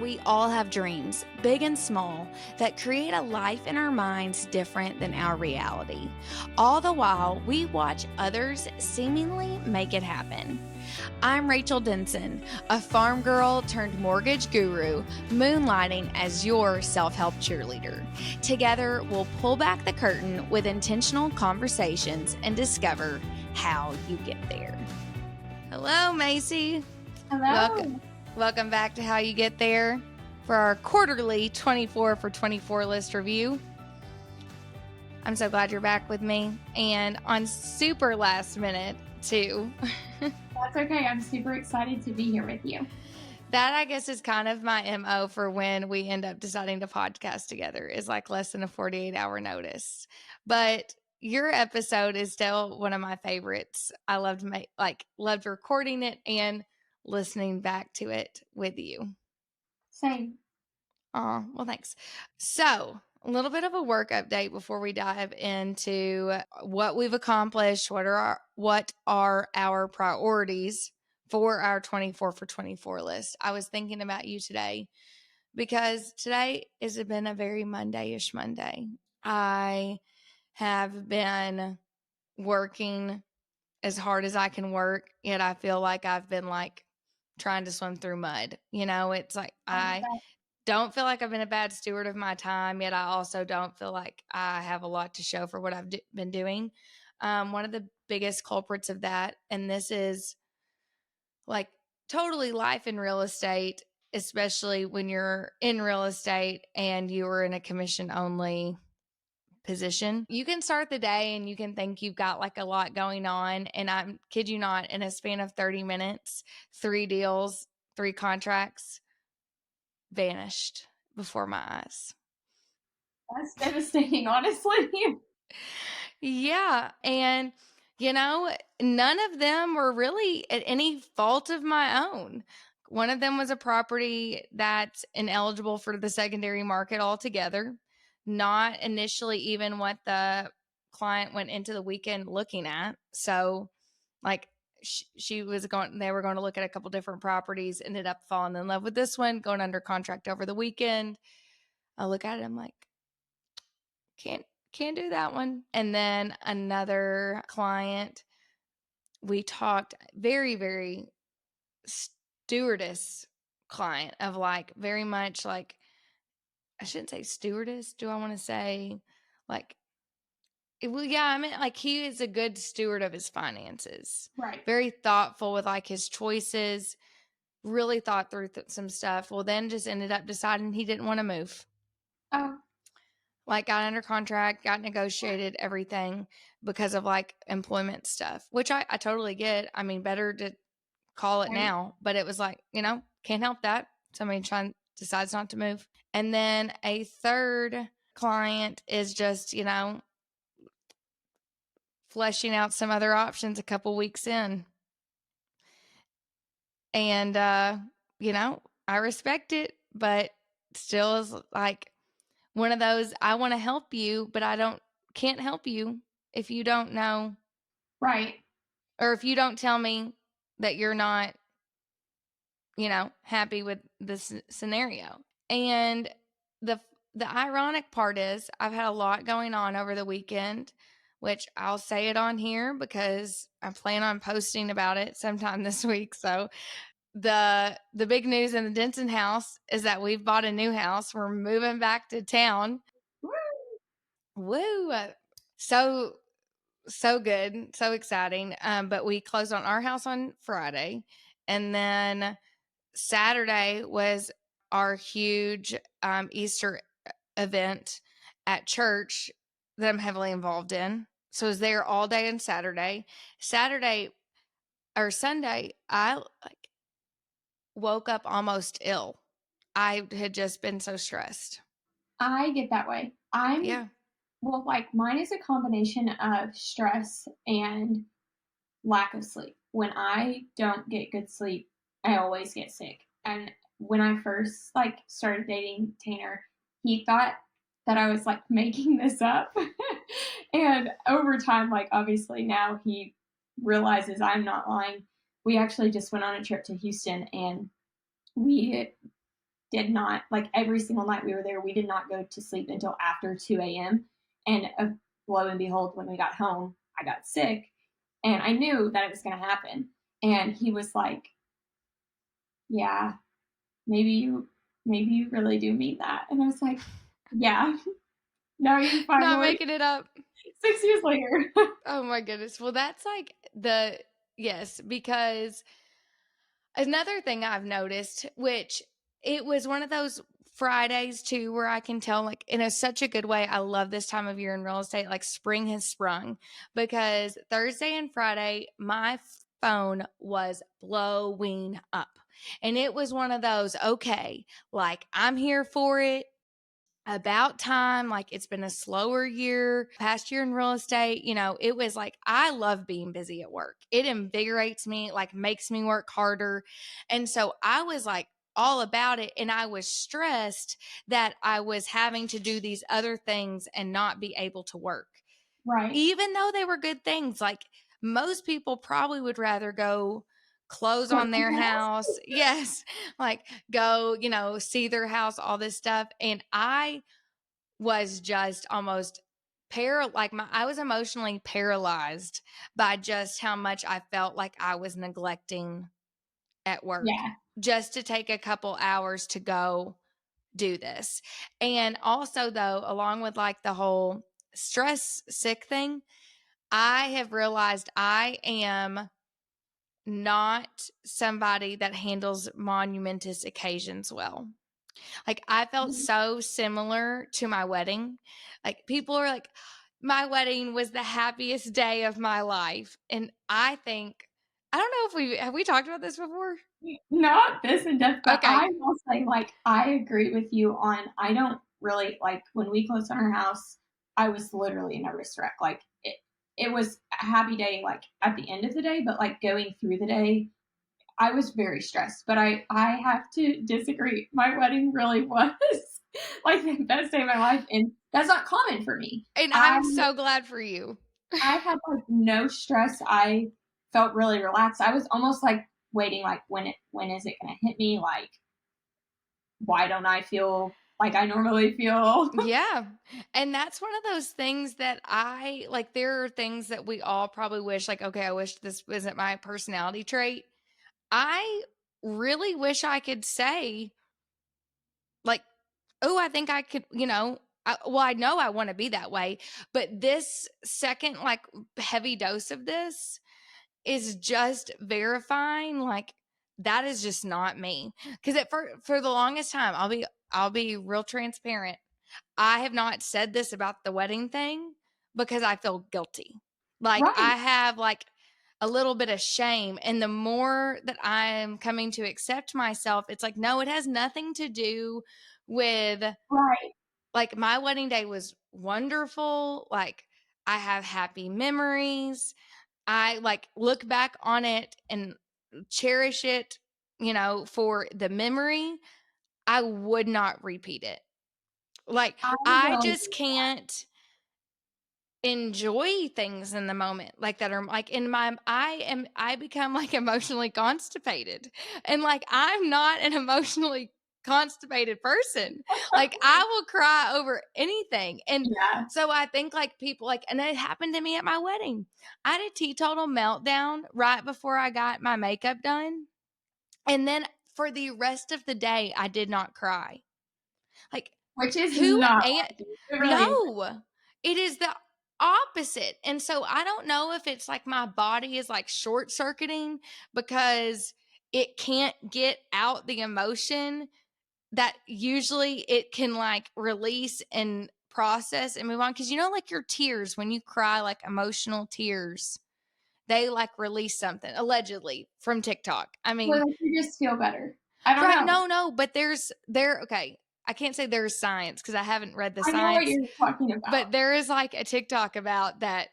we all have dreams, big and small, that create a life in our minds different than our reality. All the while, we watch others seemingly make it happen. I'm Rachel Denson, a farm girl turned mortgage guru, moonlighting as your self-help cheerleader. Together, we'll pull back the curtain with intentional conversations and discover how you get there. Hello, Maci. Hello. Welcome back to How You Get There for our quarterly 24 for 24 list review. I'm so glad you're back with me, and on super last minute, too. That's okay. I'm super excited to be here with you. That, I guess, is kind of my MO for when we end up deciding to podcast together, is like less than a 48-hour notice. But your episode is still one of my favorites. I loved recording it and listening back to it with you. Same. Oh, well, thanks. So, a little bit of a work update before we dive into what we've accomplished, what are our priorities for our 24 for 24 list. I was thinking about you today because today has been a very Mondayish Monday. I have been working as hard as I can work, yet I feel like I've been trying to swim through mud. You know, it's like I don't feel like I've been a bad steward of my time, yet I also don't feel like I have a lot to show for what I've been doing. One of the biggest culprits of that, and this is like totally life in real estate, especially when you're in real estate and you are in a commission only position. You can start the day and you can think you've got like a lot going on. And I kid you not, in a span of 30 minutes, 3 deals, 3 contracts vanished before my eyes. That's devastating, honestly. Yeah. And, you know, none of them were really at any fault of my own. One of them was a property that's ineligible for the secondary market altogether, not initially even what the client went into the weekend looking at. So, like, they were going to look at a couple different properties, ended up falling in love with this one, going under contract over the weekend. I look at it, I'm like, can't do that one. And then another client, we talked very, very stewardess client of like very much like, I shouldn't say stewardess. Do I want to say like, well, yeah, I mean, like he is a good steward of his finances. Right. Very thoughtful with like his choices, really thought through some stuff. Well, then just ended up deciding he didn't want to move. Oh. Like got under contract, got negotiated, everything because of like employment stuff, which I totally get. I mean, better to call it now, but it was like, you know, can't help that. Somebody decides not to move. And then a third client is just, you know, fleshing out some other options a couple weeks in. And, you know, I respect it, but still is like one of those, I want to help you, but can't help you if you don't know. Right. Or if you don't tell me that you're not, you know, happy with this scenario. And the ironic part is I've had a lot going on over the weekend, which I'll say it on here because I plan on posting about it sometime this week. So the big news in the Denson house is that we've bought a new house. We're moving back to town. Woo! So good. So exciting. But we closed on our house on Friday. And then Saturday was our huge Easter event at church that I'm heavily involved in. So I was there all day on Saturday. Sunday, I woke up almost ill. I had just been so stressed. I get that way. Well, like mine is a combination of stress and lack of sleep. When I don't get good sleep, I always get sick. And when I first started dating Tanner, he thought that I was making this up. And over time, obviously now he realizes I'm not lying. We actually just went on a trip to Houston and we did not, like every single night we were there, we did not go to sleep until after 2 a.m. And lo and behold, when we got home, I got sick and I knew that it was going to happen. And he was like, yeah, maybe you really do mean that. And I was like, yeah, now you Not finally, making it up. 6 years later. Oh my goodness. Well, that's like yes, because another thing I've noticed, which it was one of those Fridays too, where I can tell, like, in such a good way, I love this time of year in real estate. Like, spring has sprung, because Thursday and Friday, my phone was blowing up. And it was one of those, okay, like, I'm here for it. About time. Like, it's been a slower year, past year in real estate. It was like, I love being busy at work. It invigorates me, like makes me work harder. And so I was like all about it. And I was stressed that I was having to do these other things and not be able to work. Right. Even though they were good things. Like, most people probably would rather go close on their house. Yes. Like, go, see their house, all this stuff. And I was just almost I was emotionally paralyzed by just how much I felt like I was neglecting at work, Yeah. just to take a couple hours to go do this. And also, though, along with like the whole stress sick thing, I have realized I am not somebody that handles momentous occasions well. Like, I felt so similar to my wedding. Like, people are like, my wedding was the happiest day of my life. And I don't know if have we talked about this before? Not this in depth, but Okay. I will say, like, I agree with you on, I don't really, like, when we closed on our house, I was literally a nervous wreck. Like, it was a happy day, like, at the end of the day, but, like, going through the day, I was very stressed. But I have to disagree. My wedding really was, like, the best day of my life, and that's not common for me. And I I'm so glad for you. I had, like, no stress. I felt really relaxed. I was almost, like, waiting, like, when is it gonna hit me? Like, why don't I feel like I normally feel? Yeah. And that's one of those things that I like. There are things that we all probably wish, like, okay, I wish this wasn't my personality trait. I really wish I could say, like, oh, I think I could, I know I want to be that way, but this second, like, heavy dose of this is just verifying, like, that is just not me. Because for the longest time, I'll be real transparent. I have not said this about the wedding thing because I feel guilty. Like, Right, I have like a little bit of shame. And the more that I'm coming to accept myself, it's like, no, it has nothing to do with, right. like, my wedding day was wonderful. Like, I have happy memories. I like look back on it and cherish it, for the memory. I would not repeat it. Like, I I will just can't enjoy things in the moment like that, are like I become like emotionally constipated, and like, I'm not an emotionally constipated person. Like, I will cry over anything. And yeah. so I think, like, people, like, and it happened to me at my wedding. I had a teetotal meltdown right before I got my makeup done, and then for the rest of the day I did not cry. Like, Which is who not and like you. It really is. no, it is the opposite. And so I don't know if it's like my body is like short circuiting because it can't get out the emotion that usually it can like release and process and move on. Cause like, your tears, when you cry, like emotional tears, they like release something, allegedly, from TikTok. I Well, mean, like, you just feel better. I don't right. know. No, but okay. I can't say there's science because I haven't read the I know what science, you're talking about. but there is like a TikTok about that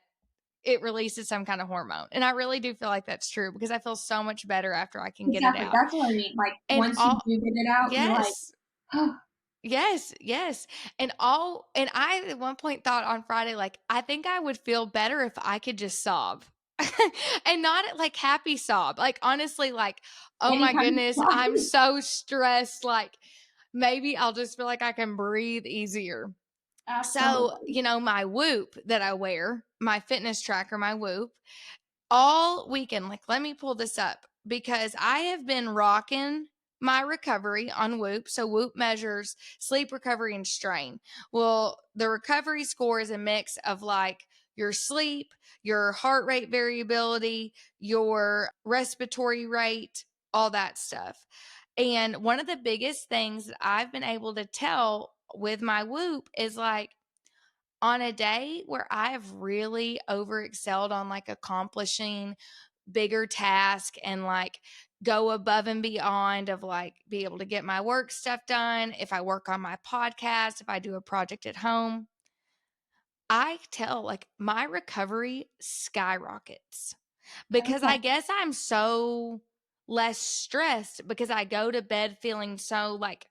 it releases some kind of hormone. And I really do feel like that's true because I feel so much better after I can get it Exactly. out. That's what I mean. Like, And once you do get it out, you're like, yes, oh, yes, yes. And I at one point thought on Friday, like, I think I would feel better if I could just sob. And not like happy sob. Like, honestly, like, oh any my kind of goodness, job. I'm so stressed. Like, maybe I'll just feel like I can breathe easier. So, Absolutely. my Whoop that I wear, my fitness tracker, my Whoop, all weekend, like, let me pull this up because I have been rocking my recovery on Whoop. So Whoop measures sleep, recovery, and strain. Well, the recovery score is a mix of like your sleep, your heart rate variability, your respiratory rate, all that stuff. And one of the biggest things that I've been able to tell with my Whoop is like, on a day where I've really overexcelled on like accomplishing bigger task and like go above and beyond of like be able to get my work stuff done, if I work on my podcast, if I do a project at home, I tell like my recovery skyrockets because I Okay. guess I'm so less stressed because I go to bed feeling so like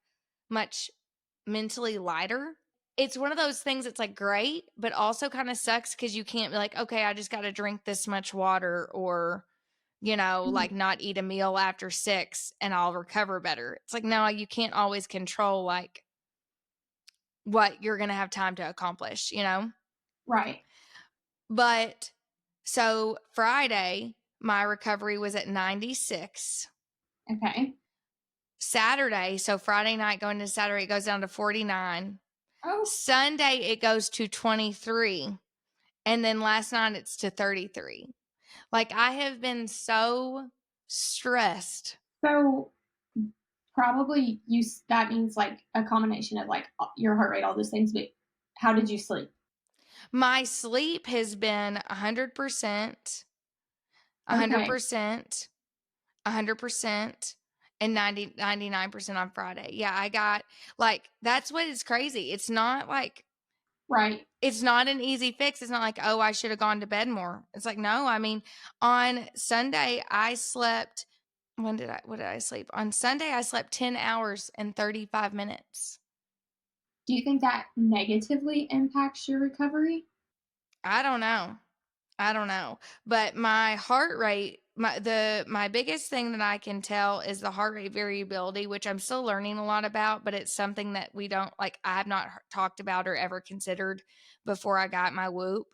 much mentally lighter. It's one of those things that's like great, but also kind of sucks because you can't be like, okay, I just got to drink this much water or, like Mhm. not eat a meal after 6 and I'll recover better. It's like, no, you can't always control like what you're going to have time to accomplish. Right. But so Friday, my recovery was at 96. Okay. Saturday, so Friday night going to Saturday, it goes down to 49. Oh, Sunday, it goes to 23. And then last night, it's to 33. Like, I have been so stressed. so probably that means like a combination of like your heart rate, all those things. But how did you sleep? My sleep has been 100%, Okay. 100%, 100%, and 99% on Friday. Yeah, I got like, that's what is crazy. It's not like, Right. it's not an easy fix. It's not like, oh, I should have gone to bed more. It's like, no, I mean, on Sunday, I slept. What did I sleep? On Sunday, I slept 10 hours and 35 minutes. Do you think that negatively impacts your recovery? I don't know. I don't know. But my heart rate, my biggest thing that I can tell is the heart rate variability, which I'm still learning a lot about, but it's something that we don't like I have not talked about or ever considered before I got my Whoop.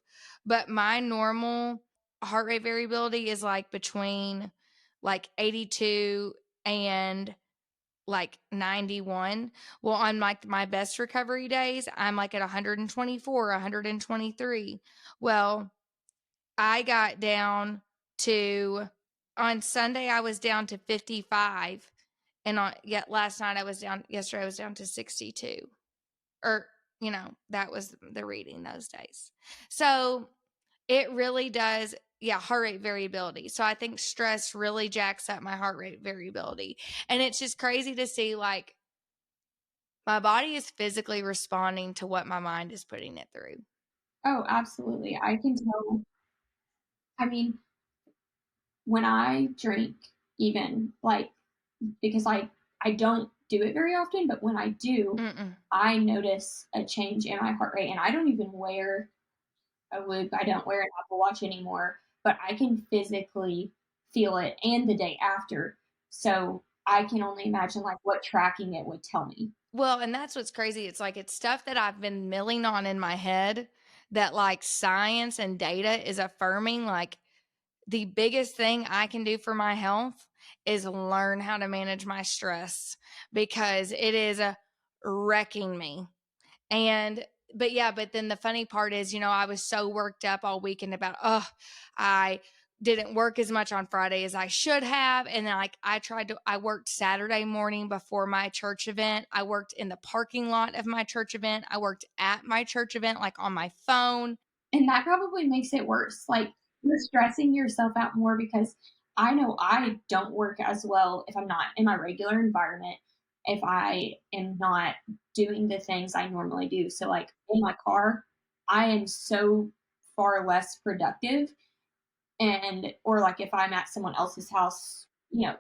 But my normal heart rate variability is like between like 82 and like 91. Well, on like my best recovery days, I'm like at 124, 123. Well, I got down to on Sunday I was down to 55 and on yet last night I was down yesterday I was down to 62. Or, that was the reading those days. So, it really does heart rate variability. So I think stress really jacks up my heart rate variability. And it's just crazy to see like my body is physically responding to what my mind is putting it through. Oh, absolutely. I can tell. I mean, when I drink, even like because I don't do it very often, but when I do, Mm-mm. I notice a change in my heart rate, and I don't even wear a Whoop. I don't wear an Apple Watch anymore, but I can physically feel it, and the day after. So I can only imagine like what tracking it would tell me. Well, and that's what's crazy. It's like it's stuff that I've been milling on in my head that like science and data is affirming. Like the biggest thing I can do for my health is learn how to manage my stress because it is wrecking me. But then the funny part is, I was so worked up all weekend about, I didn't work as much on Friday as I should have. And then like I worked Saturday morning before my church event. I worked in the parking lot of my church event. I worked at my church event, like on my phone. And that probably makes it worse. Like you're stressing yourself out more because I know I don't work as well if I'm not in my regular environment, if I am not doing the things I normally do. So, like in my car, I am so far less productive. And, or like if I'm at someone else's house,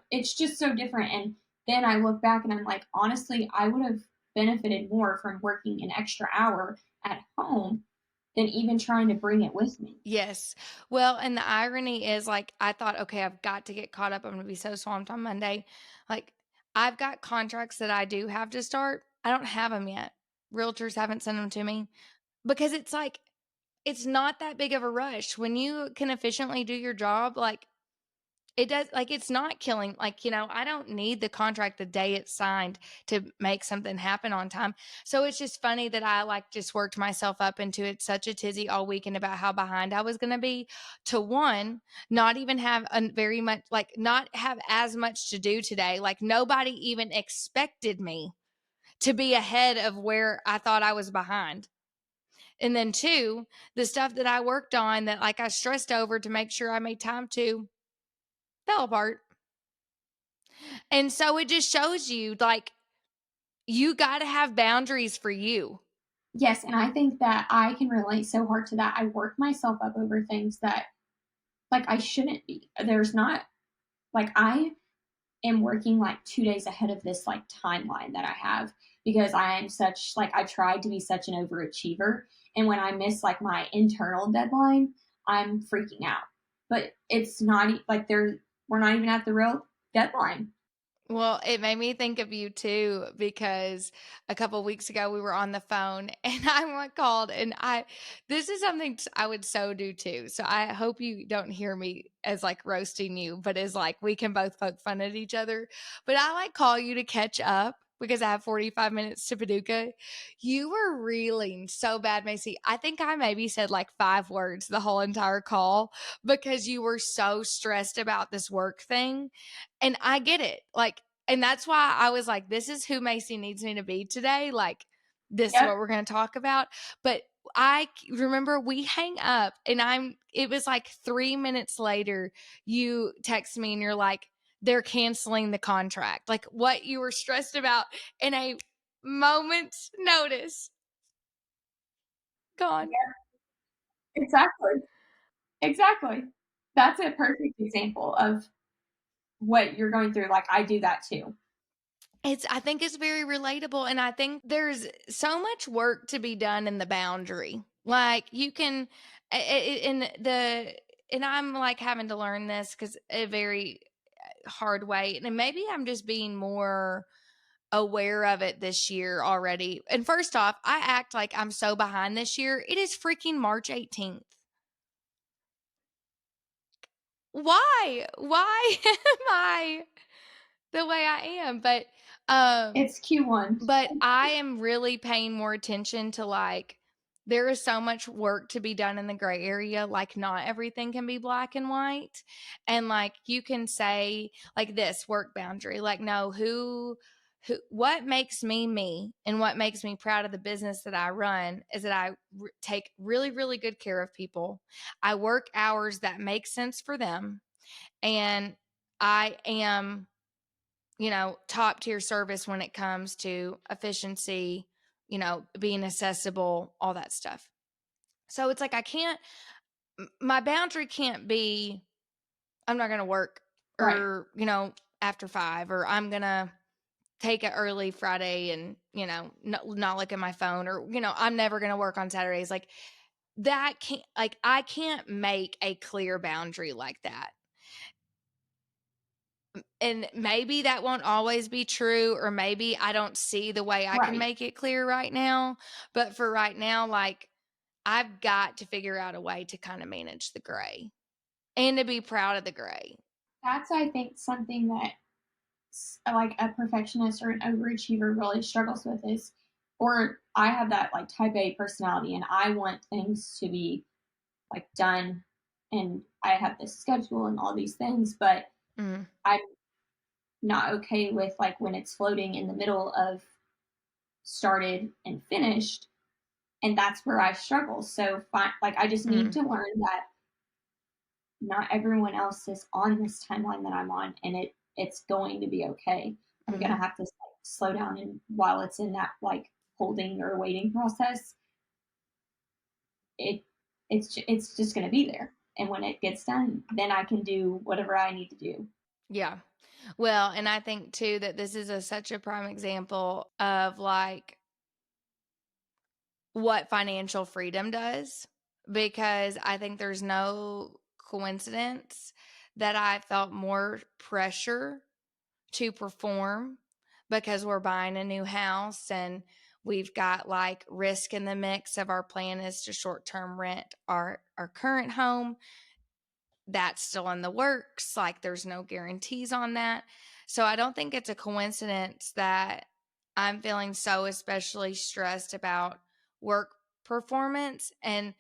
it's just so different. And then I look back and I'm like, honestly, I would have benefited more from working an extra hour at home than even trying to bring it with me. Yes. Well, and the irony is like I thought, okay, I've got to get caught up. I'm going to be so swamped on Monday. Like I've got contracts that I do have to start. I don't have them yet. Realtors haven't sent them to me because it's like, it's not that big of a rush. When you can efficiently do your job, like, it does, like, it's not killing, like, I don't need the contract the day it's signed to make something happen on time. So it's just funny that I like just worked myself up into it such a tizzy all weekend about how behind I was going to be, to one, not even have a very much, like, not have as much to do today. Like, nobody even expected me to be ahead of where I thought I was behind. And then two, the stuff that I worked on that, like, I stressed over to make sure I made time to, fell apart. And so it just shows you, like, you got to have boundaries for you. Yes, and I think that I can relate so hard to that. I work myself up over things that, like, I shouldn't be. There's not, like, I am working like 2 days ahead of this like timeline that I have because I am such, like, I tried to be such an overachiever, and when I miss like my internal deadline, I'm freaking out. But it's not like we're not even at the real deadline. Well, it made me think of you too, because a couple weeks ago we were on the phone and I called, and this is something I would so do too. So I hope you don't hear me as like roasting you, but as like we can both poke fun at each other. But I like call you to catch up because I have 45 minutes to Paducah. You were reeling so bad, Maci. I think I maybe said like 5 words the whole entire call because you were so stressed about this work thing. And I get it. Like, and that's why I was like, this is who Maci needs me to be today. Like, this is Yep. what we're going to talk about. But I remember we hang up, and it was like 3 minutes later, you text me and you're like, they're canceling the contract. Like, what you were stressed about in a moment's notice, gone. Yeah, exactly. Exactly. That's a perfect example of what you're going through. Like, I do that too. I think it's very relatable. And I think there's so much work to be done in the boundary. Like, you can, and I'm like having to learn this because a very hard way. And maybe I'm just being more aware of it this year already. And first off, I act like I'm so behind this year. It is freaking March 18th. Why am I the way I am? It's Q1. But I am really paying more attention to, like, there is so much work to be done in the gray area. Like, not everything can be black and white. And like, you can say like this work boundary, like, no, what makes me me and what makes me proud of the business that I run is that I take really, really good care of people. I work hours that make sense for them. And I am, top tier service when it comes to efficiency, being accessible, all that stuff. So it's like, my boundary can't be, I'm not going to work, Right. or, after 5, or I'm going to take it early Friday and, not look at my phone, or, I'm never going to work on Saturdays. Like, that can't, like, I can't make a clear boundary like that. And maybe that won't always be true, or maybe I don't see the way I can Right. make it clear right now. But for right now, like, I've got to figure out a way to kind of manage the gray and to be proud of the gray. That's, I think, something that like a perfectionist or an overachiever really struggles with is, or I have that like type A personality and I want things to be like done, and I have this schedule and all these things, but Mm, I'm not okay with like when it's floating in the middle of started and finished, and that's where I struggle. So like I just need mm, to learn that not everyone else is on this timeline that I'm on, and it's going to be okay. I'm gonna mm. have to like, slow down, and while it's in that like holding or waiting process, it it's just gonna be there. And when it gets done, then I can do whatever I need to do. Yeah. Well, and I think too that this is such a prime example of like what financial freedom does, because I think there's no coincidence that I felt more pressure to perform because we're buying a new house and we've got like risk in the mix of our plan is to short-term rent our current home. That's still in the works. Like there's no guarantees on that. So I don't think it's a coincidence that I'm feeling so especially stressed about work performance and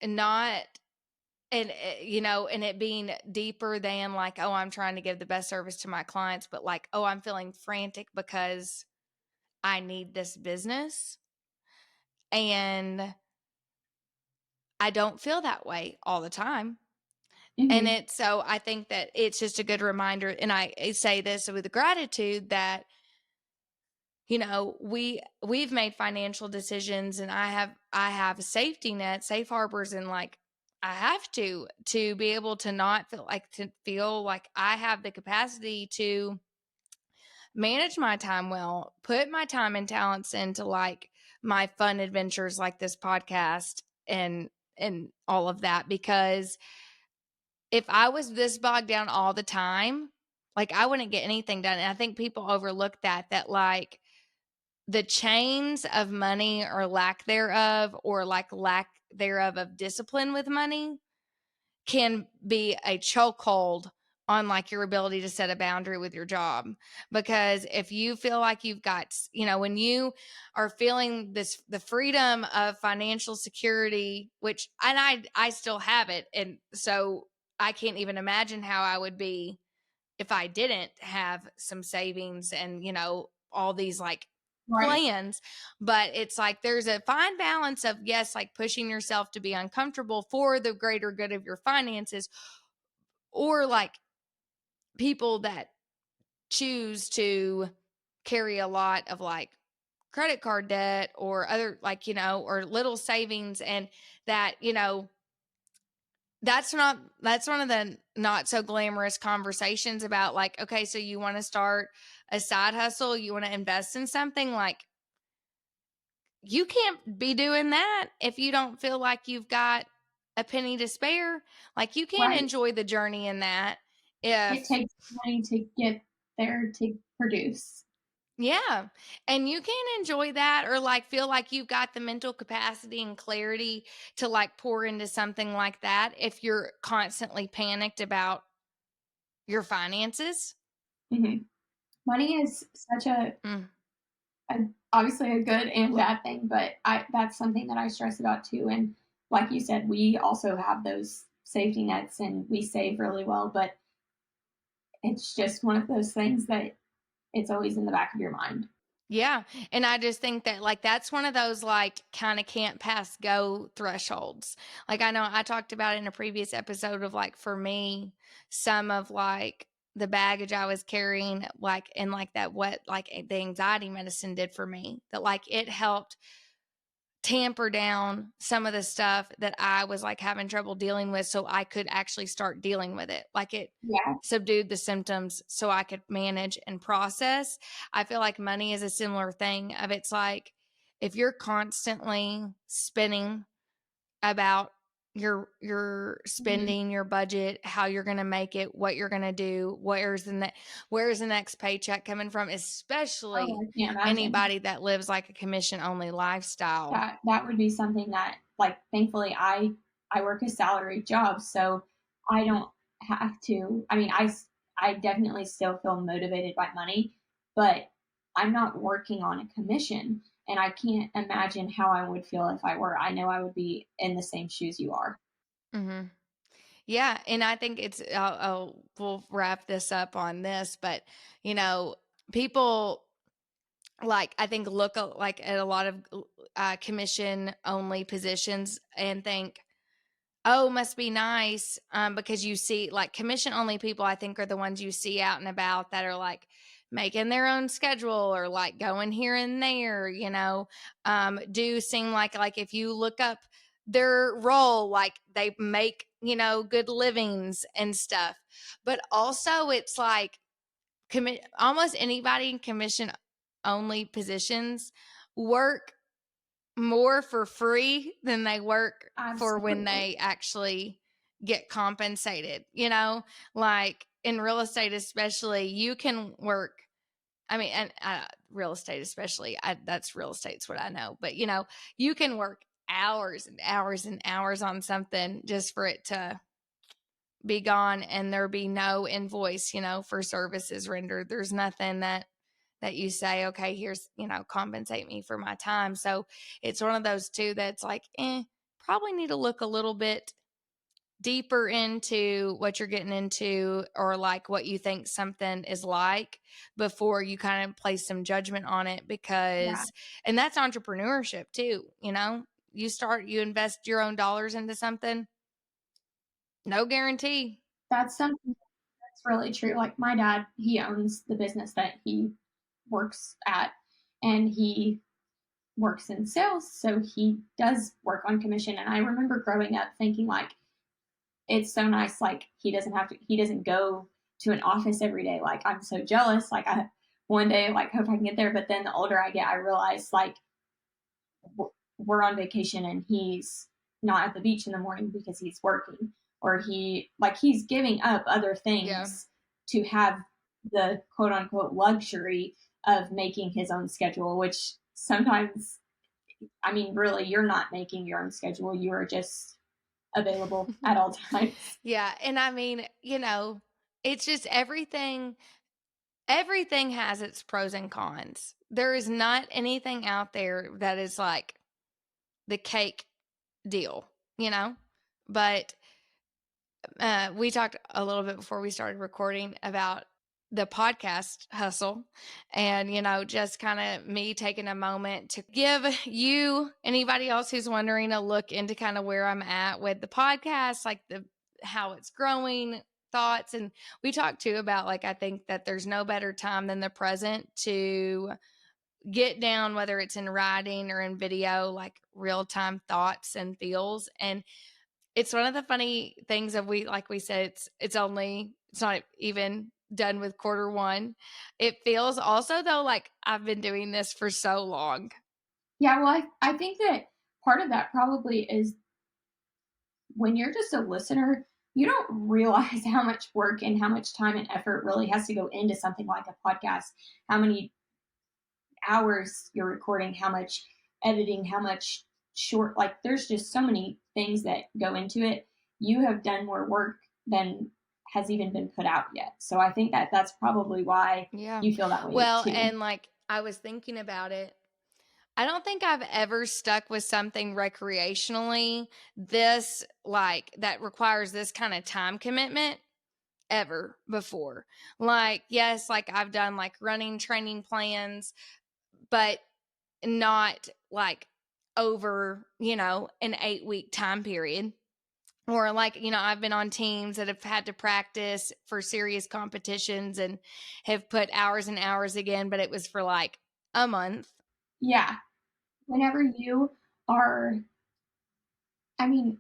not and and it being deeper than like, oh, I'm trying to give the best service to my clients, but like, oh, I'm feeling frantic because I need this business. And I don't feel that way all the time. Mm-hmm. So I think that it's just a good reminder. And I say this with gratitude that, we've made financial decisions and I have a safety net, safe harbors. And like, I have to be able to not feel like I have the capacity to manage my time well, put my time and talents into like my fun adventures like this podcast and all of that. Because if I was this bogged down all the time, like I wouldn't get anything done. And I think people overlook that like the chains of money or lack thereof, or like lack thereof of discipline with money, can be a chokehold on like your ability to set a boundary with your job. Because if you feel like you've got, when you are feeling the freedom of financial security, which, and I still have it. And so I can't even imagine how I would be if I didn't have some savings and, all these like Right. plans. But it's like there's a fine balance of, yes, like pushing yourself to be uncomfortable for the greater good of your finances, or like people that choose to carry a lot of like credit card debt or other like, or little savings. And that, that's one of the not so glamorous conversations about like, okay, so you want to start a side hustle, you want to invest in something, like you can't be doing that if you don't feel like you've got a penny to spare. Like you can't Right. enjoy the journey in that It if takes money to get there to produce. yeah. And you can't enjoy that or like feel like you've got the mental capacity and clarity to like pour into something like that if you're constantly panicked about your finances. Mm-hmm. Money is such Mm. obviously a good and bad thing, but that's something that I stress about too. And like you said, we also have those safety nets and we save really well, but it's just one of those things that it's always in the back of your mind. Yeah. And I just think that like that's one of those like kind of can't pass go thresholds. Like I know I talked about in a previous episode of like for me, some of like the baggage I was carrying, like and like that what like the anxiety medicine did for me, that like it helped tamper down some of the stuff that I was like having trouble dealing with so I could actually start dealing with it. Like it Yeah. subdued the symptoms so I could manage and process. I feel like money is a similar thing of it's like if you're constantly spinning about your Mm-hmm. spending, your budget, how you're going to make it, what you're going to do, where's the next paycheck coming from, Oh, especially I can't imagine. anybody that lives like a commission only lifestyle. That would be something that, like, thankfully I work a salaried job, so I don't have to. I mean, I definitely still feel motivated by money, but I'm not working on a commission, and I can't imagine how I would feel if I were. I know I would be in the same shoes you are. Hmm. Yeah, and I think we'll wrap this up on this, but you know, people like I think look like at a lot of commission only positions and think, oh, must be nice, because you see like commission only people. I think are the ones you see out and about that are like making their own schedule or like going here and there. Do seem like if you look up their role, like they make good livings and stuff. But also, it's like almost anybody in commission only positions work more for free than they work for when Absolutely. they actually get compensated, like in real estate, especially, you can work. I mean, and real estate, especially, that's real estate's what I know. But, you can work hours and hours and hours on something just for it to be gone and there be no invoice, for services rendered. There's nothing that you say, okay, here's, compensate me for my time. So it's one of those two that's like, probably need to look a little bit deeper into what you're getting into, or like what you think something is like, before you kind of place some judgment on it. Yeah. Because, and that's entrepreneurship too, you invest your own dollars into something, no guarantee. That's something that's really true. Like my dad, he owns the business that he works at, and he works in sales, so he does work on commission. And I remember growing up thinking like, it's so nice, like he doesn't go to an office every day. Like I'm so jealous. Like I one day like hope I can get there. But then the older I get, I realize like we're on vacation and he's not at the beach in the morning because he's working, or he's giving up other things to have the quote unquote luxury of making his own schedule, which sometimes, I mean, really, you're not making your own schedule. You are just available at all times. Yeah. And I mean, it's just everything has its pros and cons. There is not anything out there that is like the cake deal, but we talked a little bit before we started recording about the podcast hustle, and just kind of me taking a moment to give you, anybody else who's wondering, a look into kind of where I'm at with the podcast, like how it's growing, thoughts. And we talked too about, like, I think that there's no better time than the present to get down, whether it's in writing or in video, like real-time thoughts and feels. And it's one of the funny things of, like we said, it's not even done with quarter one. It feels also, though, like I've been doing this for so long. Yeah, well, I think that part of that probably is when you're just a listener, you don't realize how much work and how much time and effort really has to go into something like a podcast. How many hours you're recording, how much editing, how much short, like there's just so many things that go into it. You have done more work than has even been put out yet. So I think that that's probably why you feel that way well too. And like I was thinking about it, I don't think I've ever stuck with something recreationally this, like, that requires this kind of time commitment ever before. Like, yes, like I've done like running training plans, but not like over, an 8-week time period. Or like, I've been on teams that have had to practice for serious competitions and have put hours and hours again, but it was for like a month. Yeah. Whenever you are, I mean,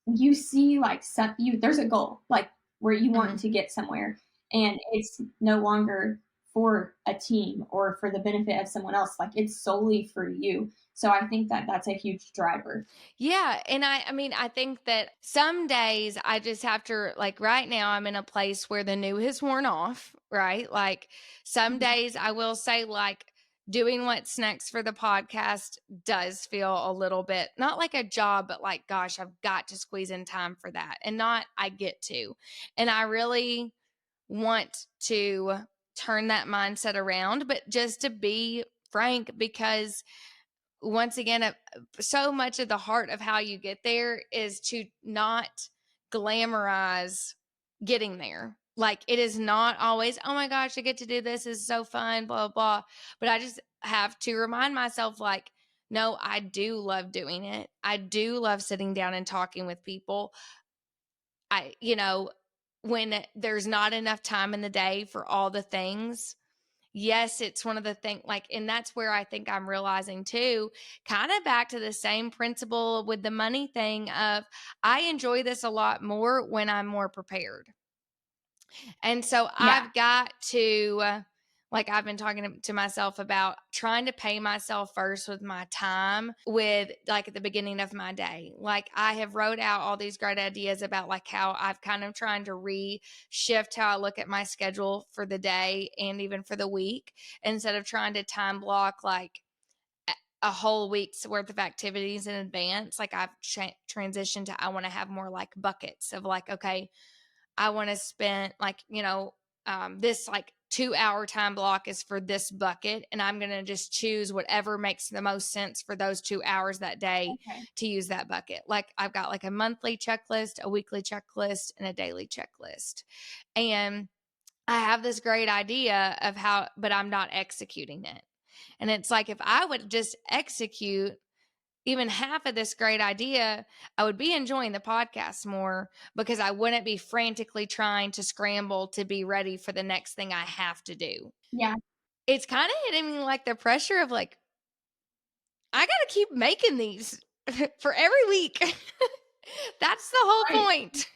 you see like there's a goal like where you want to get somewhere, and it's no longer for a team or for the benefit of someone else. Like it's solely for you. So I think that that's a huge driver. Yeah. And I mean, I think that some days I just have to, like, right now I'm in a place where the new has worn off, right? Like some days I will say, like, doing what's next for the podcast does feel a little bit not like a job, but like, gosh, I've got to squeeze in time for that. And not, I get to. And I really want to turn that mindset around. But just to be frank, because once again, so much of the heart of how you get there is to not glamorize getting there. Like, it is not always, oh my gosh, I get to do this, is so fun, blah, blah. But I just have to remind myself, like, no, I do love doing it. I do love sitting down and talking with people. When there's not enough time in the day for all the things, yes, it's one of the things, like, and that's where I think I'm realizing too, kind of back to the same principle with the money thing of, I enjoy this a lot more when I'm more prepared. And so Yeah. I've got to Like I've been talking to myself about trying to pay myself first with my time with like at the beginning of my day. Like I have wrote out all these great ideas about like how I've kind of trying to reshift how I look at my schedule for the day and even for the week, instead of trying to time block like a whole week's worth of activities in advance. Like I've transitioned to, I want to have more like buckets of like, okay, I want to spend like, this like 2 hour time block is for this bucket. And I'm going to just choose whatever makes the most sense for those 2 hours that day to use that bucket. Like I've got like a monthly checklist, a weekly checklist, and a daily checklist. And I have this great idea of how, but I'm not executing it. And it's like, if I would just execute even half of this great idea, I would be enjoying the podcast more because I wouldn't be frantically trying to scramble to be ready for the next thing I have to do. Yeah. It's kind of hitting me like the pressure of like, I got to keep making these for every week. That's the whole point.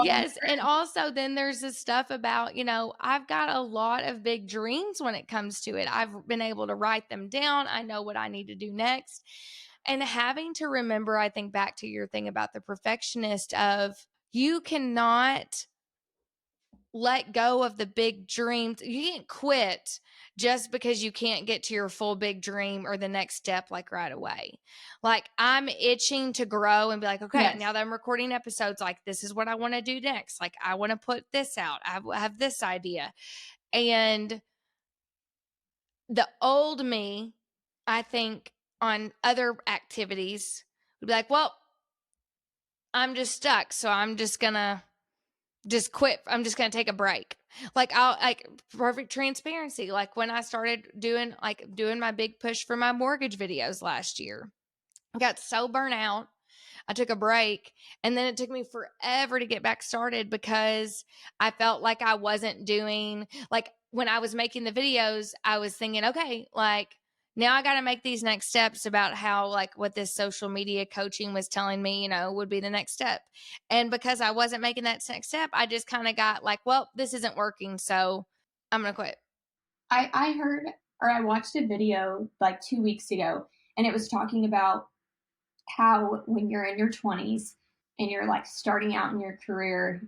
Yes. And also then there's this stuff about, I've got a lot of big dreams when it comes to it. I've been able to write them down. I know what I need to do next. And having to remember, I think back to your thing about the perfectionist of, you cannot let go of the big dreams. You can't quit just because you can't get to your full big dream or the next step like right away. Like I'm itching to grow and be like, okay, now that I'm recording episodes, like this is what I want to do next. Like I want to put this out. I have this idea. And the old me, I think on other activities would be like, well, I'm just stuck. So I'm just going to just quit. I'm just going to take a break. Like I'll like perfect transparency. Like when I started doing my big push for my mortgage videos last year, I got so burnt out. I took a break, and then it took me forever to get back started because I felt like I wasn't doing, like when I was making the videos, I was thinking, okay, like now I got to make these next steps about how like what this social media coaching was telling me, would be the next step. And because I wasn't making that next step, I just kind of got like, well, this isn't working. So I'm going to quit. I heard, or I watched a video like 2 weeks ago, and it was talking about how when you're in your 20s and you're like starting out in your career,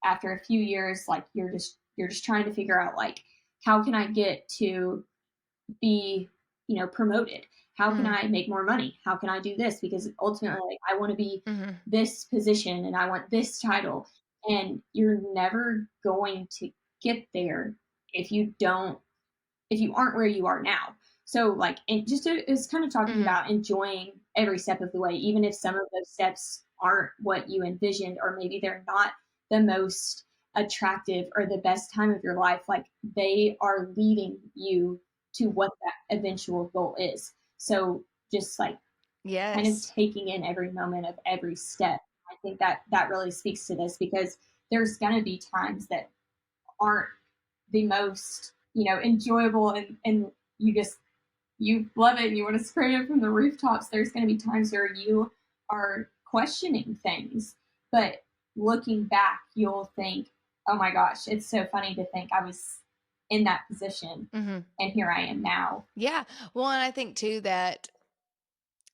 after a few years, like you're just trying to figure out like, how can I get to be, promoted? How can I make more money? How can I do this? Because ultimately I want to be this position and I want this title. And you're never going to get there if you aren't where you are now. So like, and just it's kind of talking about enjoying every step of the way, even if some of those steps aren't what you envisioned, or maybe they're not the most attractive or the best time of your life. Like they are leading you to what that eventual goal is. So just like kind of taking in every moment of every step. I think that really speaks to this, because there's going to be times that aren't the most, enjoyable, and you love it and you want to scream it from the rooftops. There's going to be times where you are questioning things, but looking back, you'll think, oh my gosh, it's so funny to think I was in that position and here I am now. Yeah. Well, and I think too that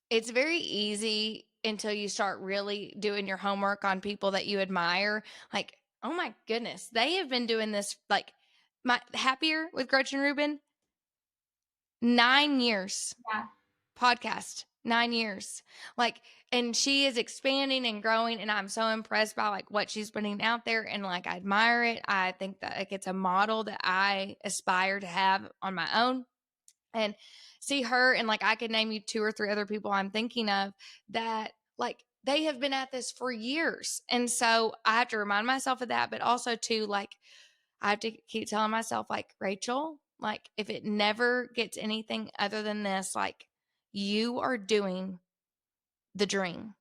it's very easy until you start really doing your homework on people that you admire. Like, oh my goodness, they have been doing this, like my Happier with Gretchen Rubin, 9 years. Yeah. Podcast, 9 years. Like, and she is expanding and growing, and I'm so impressed by like what she's putting out there, and like I admire it. I think that like it's a model that I aspire to have on my own. And see her, and like I could name you 2 or 3 other people I'm thinking of that like they have been at this for years. And so I have to remind myself of that, but also too, like I have to keep telling myself, like, Rachel, like if it never gets anything other than this, like you are doing the dream.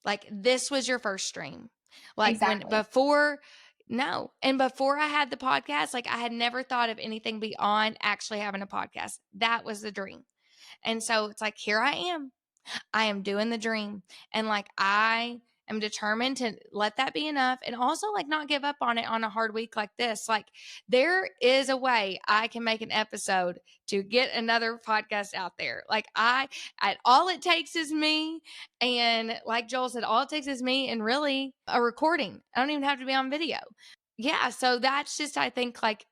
Like this was your first dream. Like Exactly. and before I had the podcast, like I had never thought of anything beyond actually having a podcast. That was the dream. And so it's like, here I am doing the dream. And like, I am determined to let that be enough, and also like not give up on it on a hard week like this. Like there is a way I can make an episode to get another podcast out there. Like all it takes is me. And like Joel said, all it takes is me and really a recording. I don't even have to be on video. Yeah. So that's just, I think like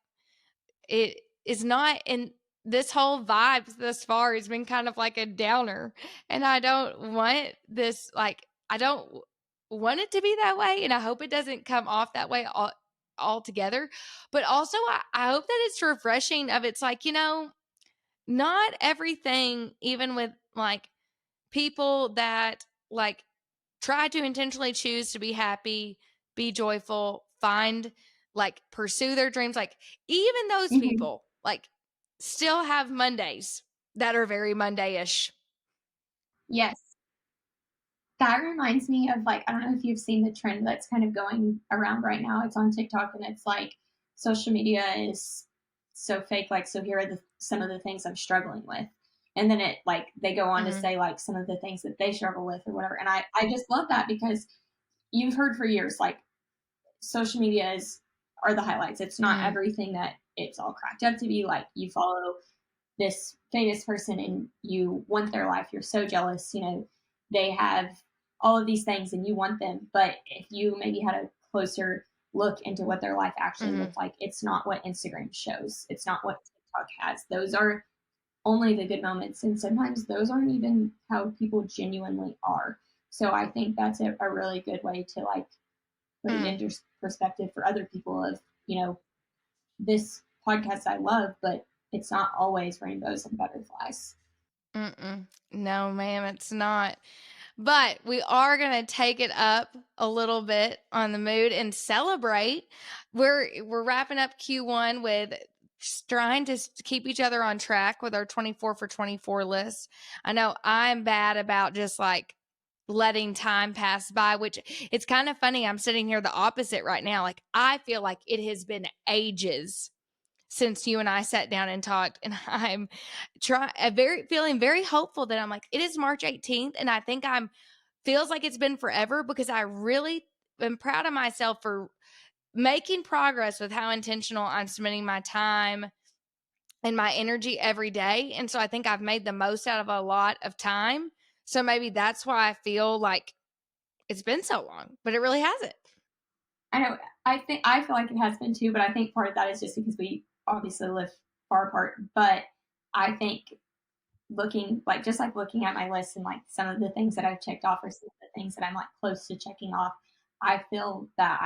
it is not in this whole vibe thus far has been kind of like a downer. And I don't want this, like, I don't want it to be that way. And I hope it doesn't come off that way altogether. But also, I hope that it's refreshing of it's like, not everything, even with like people that like try to intentionally choose to be happy, be joyful, find like pursue their dreams. Like even those Mm-hmm. people like still have Mondays that are very Mondayish. Yes. That reminds me of like, I don't know if you've seen the trend that's kind of going around right now. It's on TikTok and it's like social media is so fake. Like, so here are some of the things I'm struggling with. And then it like, they go on to say like some of the things that they struggle with or whatever. And I just love that because you've heard for years, like social media are the highlights. It's not everything that it's all cracked up to be. Like you follow this famous person and you want their life. You're so jealous. They have all of these things and you want them. But if you maybe had a closer look into what their life actually looked like, it's not what Instagram shows. It's not what TikTok has. Those are only the good moments. And sometimes those aren't even how people genuinely are. So I think that's a really good way to like put it into perspective for other people of, this podcast I love, but it's not always rainbows and butterflies. No, ma'am, it's not. But we are going to take it up a little bit on the mood and celebrate. We're wrapping up Q1 with trying to keep each other on track with our 24 for 24 list. I know I'm bad about just like letting time pass by, which it's kind of funny. I'm sitting here the opposite right now. Like I feel like it has been ages since you and I sat down and talked, and I'm feeling very hopeful that I'm like, it is March 18th. And I think feels like it's been forever because I really am proud of myself for making progress with how intentional I'm spending my time and my energy every day. And so I think I've made the most out of a lot of time. So maybe that's why I feel like it's been so long, but it really hasn't. I know. I feel like it has been too, but I think part of that is just because we obviously live far apart. But I think looking at my list and like some of the things that I've checked off or some of the things that I'm like close to checking off, I feel that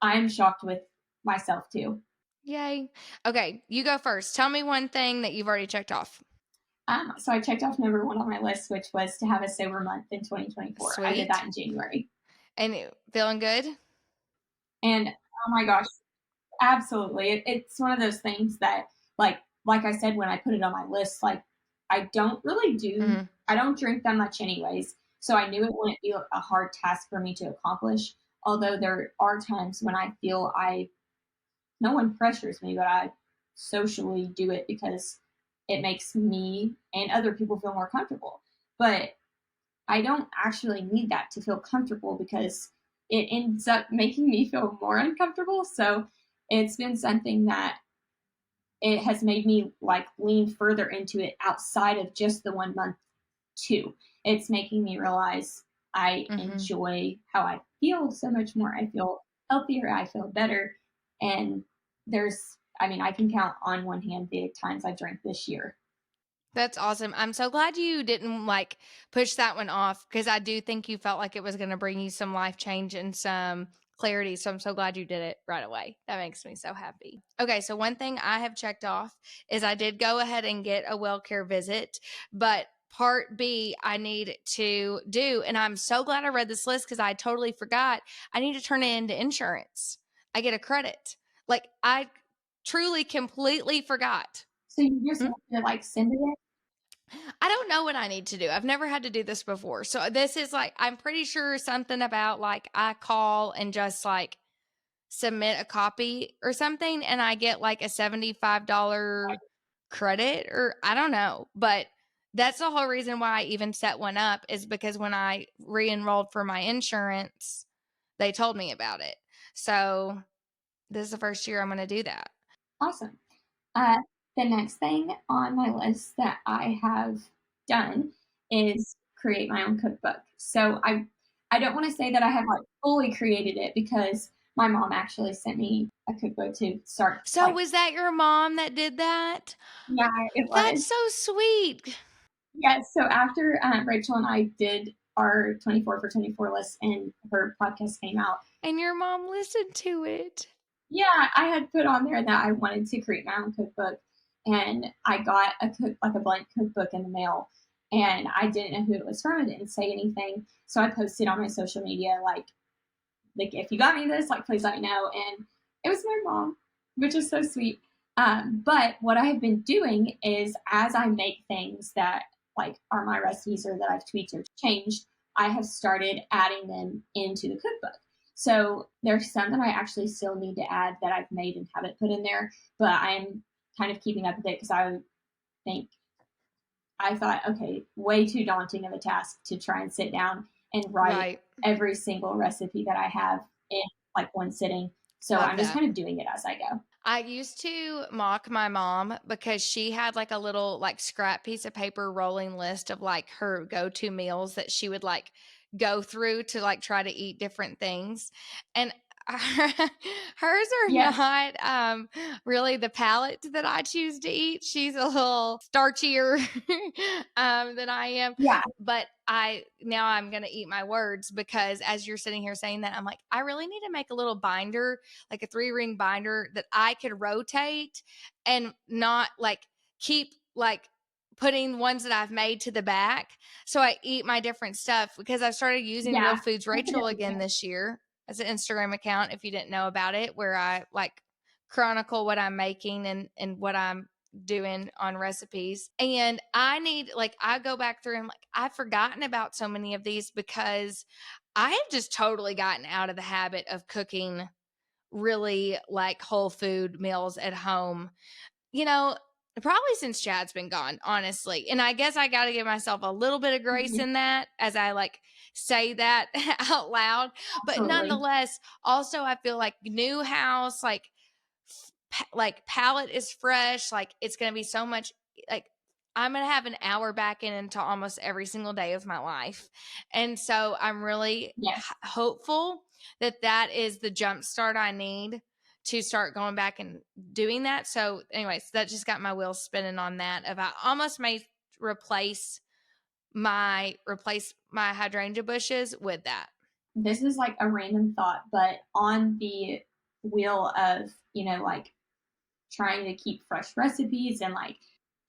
I'm shocked with myself too. Yay. Okay, you go first. Tell me one thing that you've already checked off. So I checked off number one on my list, which was to have a sober month in 2024. Sweet. I did that in January. And feeling good? And oh my gosh, absolutely. It's one of those things that like I said, when I put it on my list, like I don't really I don't drink that much anyways. So I knew it wouldn't be a hard task for me to accomplish. Although there are times when I feel no one pressures me, but I socially do it because it makes me and other people feel more comfortable. But I don't actually need that to feel comfortable because it ends up making me feel more uncomfortable. So it's been something that it has made me like lean further into it outside of just the 1 month too. It's making me realize I enjoy how I feel so much more. I feel healthier. I feel better. And I can count on one hand the times I drank this year. That's awesome. I'm so glad you didn't like push that one off because I do think you felt like it was going to bring you some life change and some clarity. So I'm so glad you did it right away. That makes me so happy. Okay. So one thing I have checked off is I did go ahead and get a well care visit, but part B I need to do, and I'm so glad I read this list because I totally forgot. I need to turn it into insurance. I get a credit. Like I truly completely forgot. So you just want to like send it in? I don't know what I need to do. I've never had to do this before. So this is like, I'm pretty sure something about like I call and just like submit a copy or something and I get like a $75 credit or I don't know. But That's the whole reason why I even set one up, is because when I re-enrolled for my insurance, they told me about it. So this is the first year I'm going to do that. Awesome. The next thing on my list that I have done is create my own cookbook. So I don't want to say that I have like fully created it, because my mom actually sent me a cookbook to start. So was that your mom that did that? Yeah, it was. That's so sweet. Yes. So after Rachel and I did our 24 for 24 list and her podcast came out. And your mom listened to it. Yeah, I had put on there that I wanted to create my own cookbook, and I got a blank cookbook in the mail, and I didn't know who it was from. I didn't say anything, so I posted on my social media like if you got me this, like please let me know. And it was my mom, which is so sweet. But what I have been doing is, as I make things that like are my recipes or that I've tweaked or changed, I have started adding them into the cookbook. So there's some that I actually still need to add that I've made and haven't put in there, but I'm kind of keeping up with it, because I thought, okay, way too daunting of a task to try and sit down and write every single recipe that I have in like one sitting. So I'm just kind of doing it as I go. I used to mock my mom because she had like a little like scrap piece of paper rolling list of like her go-to meals that she would like go through to like try to eat different things. And hers are not really the palate that I choose to eat. She's a little starchier than I am. Yeah. But now I'm going to eat my words, because as you're sitting here saying that, I'm like, I really need to make a little binder, like a 3-ring binder that I could rotate and not like keep like putting ones that I've made to the back. So I eat my different stuff, because I've started using Real Foods Rachel again this year as an Instagram account, if you didn't know about it, where I like chronicle what I'm making and what I'm doing on recipes. And I go back through and like, I've forgotten about so many of these, because I have just totally gotten out of the habit of cooking really like whole food meals at home. Probably since Chad's been gone, honestly. And I guess I got to give myself a little bit of grace in that as I like say that out loud. But nonetheless, also I feel like new house, like palette is fresh. Like it's going to be so much, like I'm going to have an hour back into almost every single day of my life. And so I'm really hopeful that is the jump start I need to start going back and doing that. So anyways, that just got my wheels spinning on that. If I almost may replace my hydrangea bushes with that. This is like a random thought, but on the wheel of, like trying to keep fresh recipes and like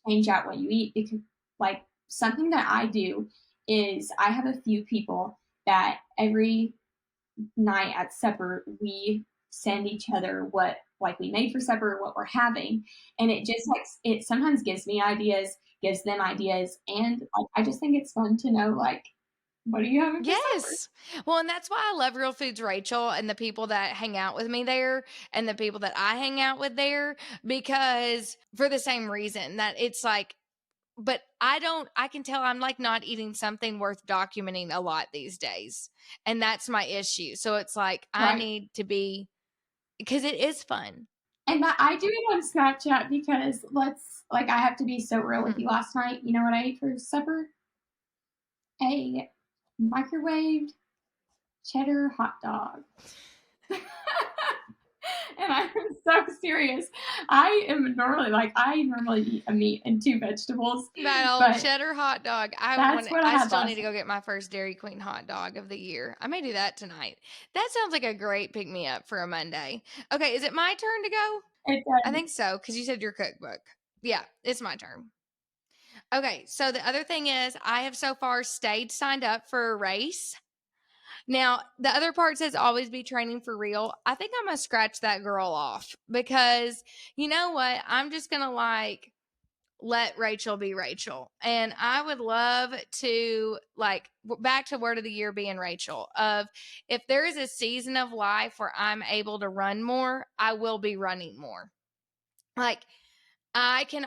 change out what you eat, because like something that I do is I have a few people that every night at supper we send each other what like we made for supper, what we're having, and it just like it sometimes gives me ideas, gives them ideas, and like, I just think it's fun to know like what are you having for supper? Well, and that's why I love Real Foods Rachel and the people that hang out with me there and the people that I hang out with there, because for the same reason that it's like, but I can tell I'm like not eating something worth documenting a lot these days. And that's my issue. So it's like, I need to be, because it is fun. And that I do it on Snapchat, because I have to be so real with you. Last night, you know what I ate for supper? A microwaved cheddar hot dog. And I'm so serious. I normally eat a meat and 2 vegetables. That old cheddar hot dog. I still need to go get my first Dairy Queen hot dog of the year. I may do that tonight. That sounds like a great pick me up for a Monday. Okay, is it my turn to go? It does. I think so, because you said your cookbook. Yeah, it's my turn. Okay, so the other thing is I have so far stayed signed up for a race. Now, the other part says always be training for real. I think I'm going to scratch that girl off, because you know what? I'm just going to like let Rachel be Rachel. And I would love to like back to word of the year being Rachel, of if there is a season of life where I'm able to run more, I will be running more. Like I can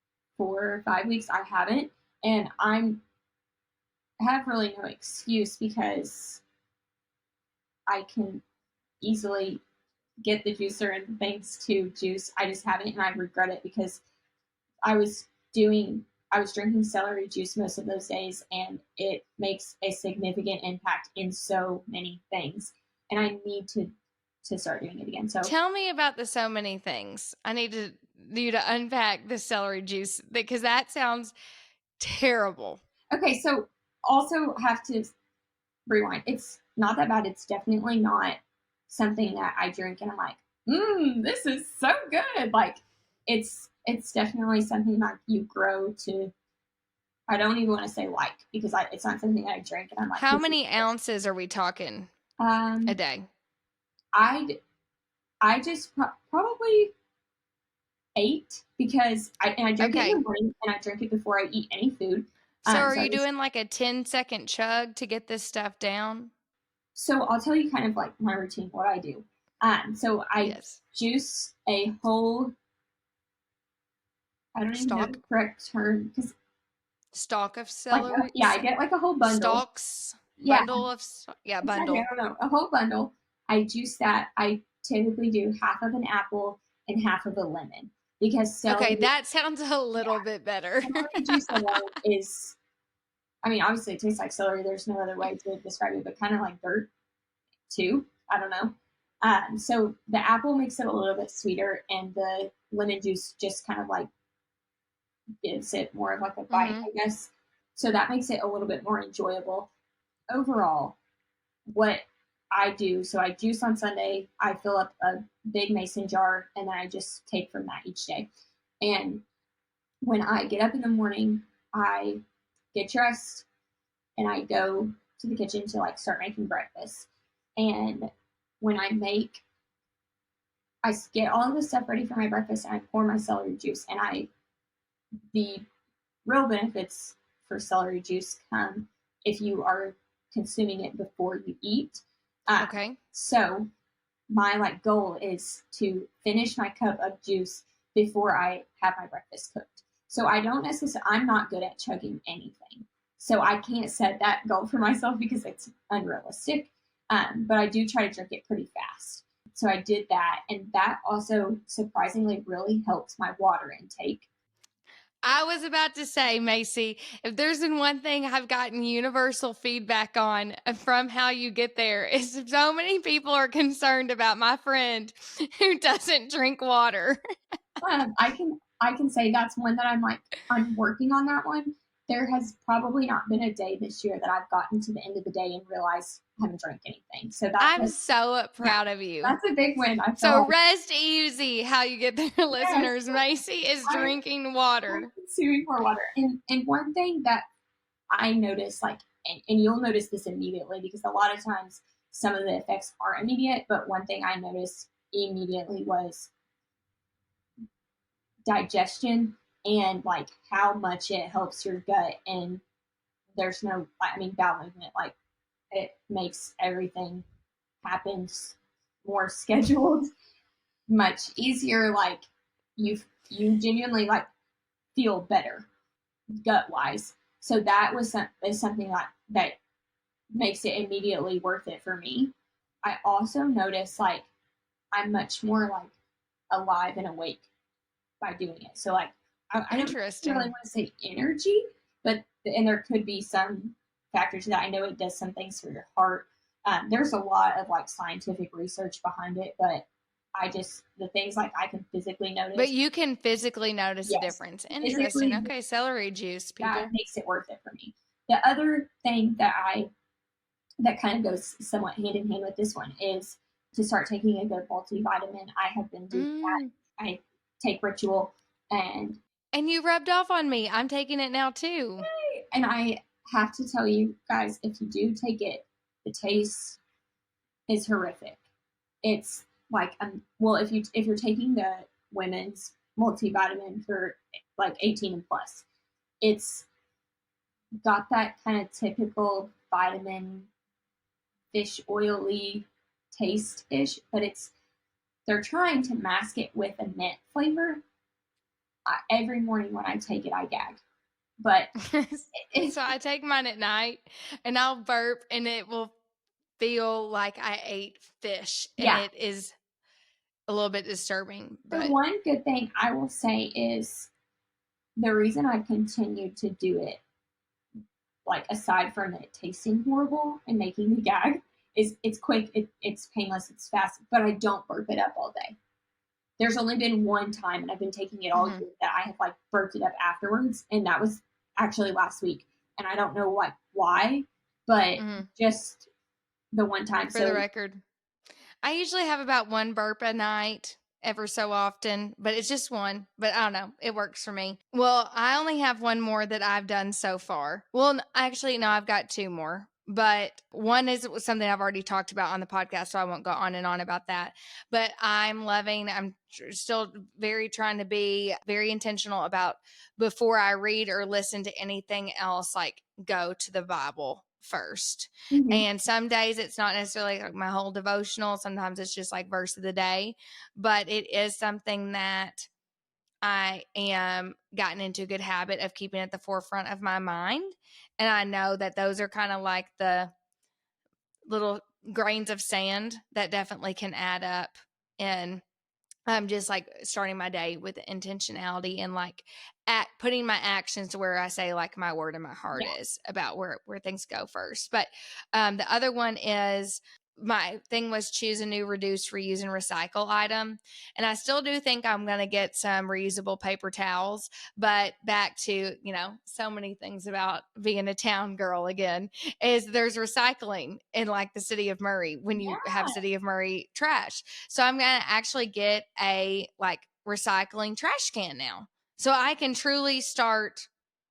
4 or 5 weeks I haven't, and I have really no excuse because I can easily get the juicer and thanks to juice. I just haven't, and I regret it because I was drinking celery juice most of those days, and it makes a significant impact in so many things. And I need to start doing it again. So tell me about the so many things. I need you to unpack the celery juice because that sounds terrible. Okay, so also have to rewind. It's not that bad. It's definitely not something that I drink and I'm like, this is so good. Like it's definitely something that you grow to. I don't even want to say like because it's not something that I drink and I'm like. How many ounces are we talking a day? I just probably 8 because I drink it in the morning and I drink it before I eat any food. So are you doing like a 10-second chug to get this stuff down? So I'll tell you kind of like my routine, what I do. So I juice a whole, I don't even know the correct term because stalk of celery. I get like a whole bundle. Stalks. Bundle of bundle. I don't know, a whole bundle. I juice that. I typically do half of an apple and half of a lemon because celery. Okay, that sounds a little bit better. Celery juice alone is, I mean, obviously it tastes like celery. There's no other way to describe it, but kind of like dirt too. I don't know. So the apple makes it a little bit sweeter, and the lemon juice just kind of like gives it more of like a bite, I guess. So that makes it a little bit more enjoyable. Overall, what I do, so I juice on Sunday, I fill up a big mason jar, and then I just take from that each day. And when I get up in the morning, I get dressed and I go to the kitchen to like start making breakfast. And when I get all of the stuff ready for my breakfast and I pour my celery juice. And the real benefits for celery juice come if you are consuming it before you eat. Okay. So my like goal is to finish my cup of juice before I have my breakfast cooked. So I'm not good at chugging anything. So I can't set that goal for myself because it's unrealistic. But I do try to drink it pretty fast. So I did that. And that also surprisingly really helps my water intake. I was about to say, Maci, if there's been one thing I've gotten universal feedback on from how you get there is so many people are concerned about my friend who doesn't drink water. I can say that's one that I'm working on that one. There has probably not been a day this year that I've gotten to the end of the day and realized I haven't drank anything. So I'm so proud of you. That's a big win. So rest easy how you get there, listeners. Maci is drinking water. I'm consuming more water. And one thing that I noticed, like, and you'll notice this immediately because a lot of times some of the effects are immediate, but one thing I noticed immediately was digestion and like how much it helps your gut. And there's no, I mean, bowel movement, like it makes everything happen more scheduled, much easier. Like you genuinely like feel better gut wise. So that is something that makes it immediately worth it for me. I also notice like I'm much more like alive and awake by doing it. So like I don't really want to say energy, but and there could be some factors that I know it does some things for your heart. There's a lot of like scientific research behind it, but the things like I can physically notice. But you can physically notice a difference. Interesting. Okay, celery juice, people. That makes it worth it for me. The other thing that kind of goes somewhat hand in hand with this one is to start taking a good multivitamin. I have been doing that. I take Ritual and you rubbed off on me. I'm taking it now too. Yay! And I have to tell you guys, if you do take it, the taste is horrific. It's like well, if you're taking the women's multivitamin for like 18 and plus, it's got that kind of typical vitamin fish oily taste ish, but they're trying to mask it with a mint flavor. every morning when I take it, I gag. But so I take mine at night and I'll burp and it will feel like I ate fish, and it is a little bit disturbing. But the one good thing I will say is the reason I've continued to do it, like aside from it tasting horrible and making me gag, is it's quick, it's painless, it's fast, but I don't burp it up all day. There's only been one time, and I've been taking it all year, that I have like burped it up afterwards, and that was actually last week. And I don't know why, but just the one time. For the record, I usually have about one burp a night, ever so often, but it's just one. But I don't know, it works for me. Well, I only have one more that I've done so far. Well, actually, no, I've got two more. But one is something I've already talked about on the podcast, so I won't go on and on about that. But I'm still very trying to be very intentional about, before I read or listen to anything else, like go to the Bible first. And some days it's not necessarily like my whole devotional. Sometimes it's just like verse of the day, but it is something that I am gotten into a good habit of keeping at the forefront of my mind. And I know that those are kind of like the little grains of sand that definitely can add up. And I'm just like starting my day with intentionality and like putting my actions to where I say like my word and my heart is about where things go first. But the other one is, my thing was choose a new reduce, reuse, and recycle item. And I still do think I'm going to get some reusable paper towels, but back to, so many things about being a town girl again, is there's recycling in like the city of Murray when you have city of Murray trash. So I'm going to actually get a like recycling trash can now, so I can truly start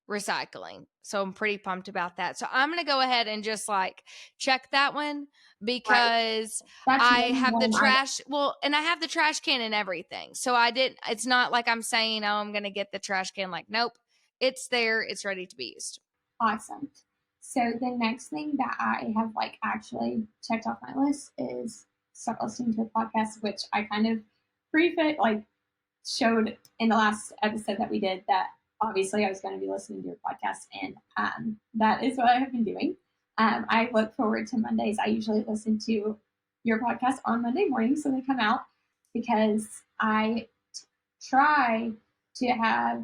recycling. So I'm pretty pumped about that. So I'm going to go ahead and just like check that one, because I have the trash. Well, and I have the trash can and everything. So it's not like I'm saying, oh, I'm going to get the trash can. Like, nope, it's there. It's ready to be used. Awesome. So the next thing that I have like actually checked off my list is start listening to a podcast, which I kind of showed in the last episode that we did that obviously I was going to be listening to your podcast, and that is what I have been doing. I look forward to Mondays. I usually listen to your podcast on Monday mornings when they come out, because I try to have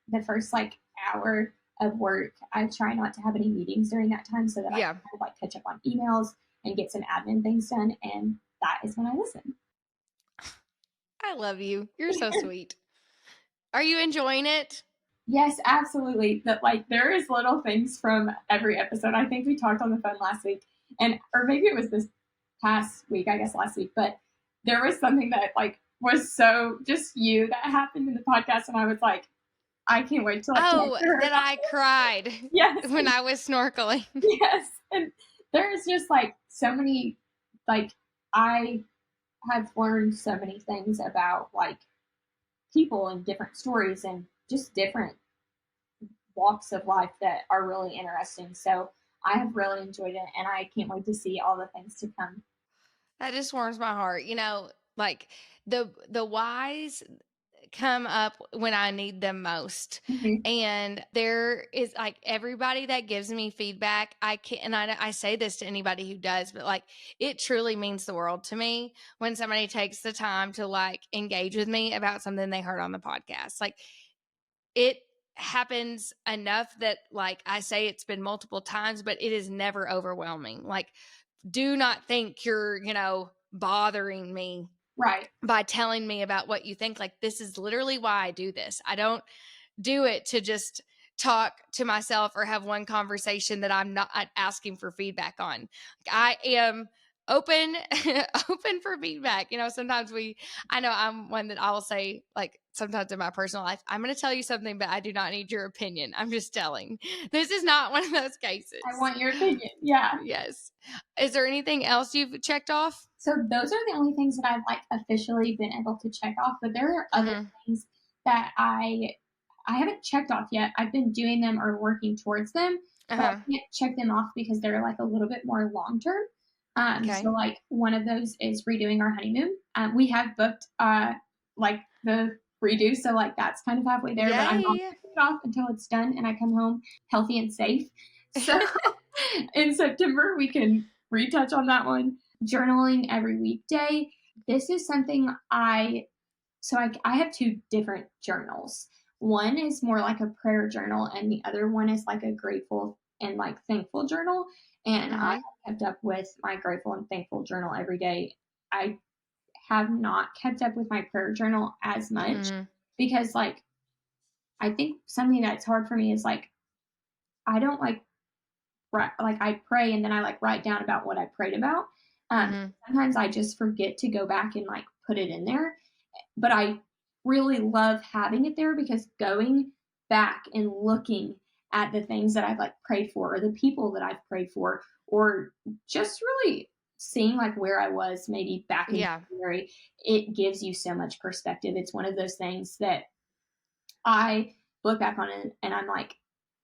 the first like hour of work. I try not to have any meetings during that time, so that I can like catch up on emails and get some admin things done. And that is when I listen. I love you. You're so sweet. Are you enjoying it? Yes, absolutely. That like there is little things from every episode. I think we talked on the phone last week, or maybe it was this past week, I guess last week, but there was something that like was so just you that happened in the podcast, and I was like, I can't wait to like talk to her that I cried when I was snorkeling. Yes. And there's just like so many, like I have learned so many things about like people and different stories and just different walks of life that are really interesting. So I have really enjoyed it, and I can't wait to see all the things to come. That just warms my heart. Like the whys come up when I need them most. And there is like everybody that gives me feedback. I say this to anybody who does, but like it truly means the world to me when somebody takes the time to like engage with me about something they heard on the podcast. Like it happens enough that like I say it's been multiple times, but it is never overwhelming. Like, do not think you're, bothering me by telling me about what you think. Like, this is literally why I do this. I don't do it to just talk to myself or have one conversation that I'm not asking for feedback on. I am open for feedback. Sometimes I know I'm one that I will say, like, sometimes in my personal life, I'm going to tell you something, but I do not need your opinion. I'm just telling. This is not one of those cases. I want your opinion. Yeah. Yes. Is there anything else you've checked off? So those are the only things that I've like officially been able to check off, but there are other things that I haven't checked off yet. I've been doing them or working towards them, but I can't check them off because they're like a little bit more long term. So like one of those is redoing our honeymoon. We have booked like the redo. So like that's kind of halfway there, but I'm not going to put it off until it's done and I come home healthy and safe. So in September, we can retouch on that one. Journaling every weekday. This is something I have two different journals. One is more like a prayer journal, and the other one is like a grateful and like thankful journal. And I have kept up with my grateful and thankful journal every day. I have not kept up with my prayer journal as much because like I think something that's hard for me is like I don't like I pray and then I like write down about what I prayed about. Sometimes I just forget to go back and like put it in there, but I really love having it there because going back and looking at the things that I've like prayed for or the people that I've prayed for or just really seeing like where I was maybe back in January, it gives you so much perspective. It's one of those things that I look back on it and I'm like,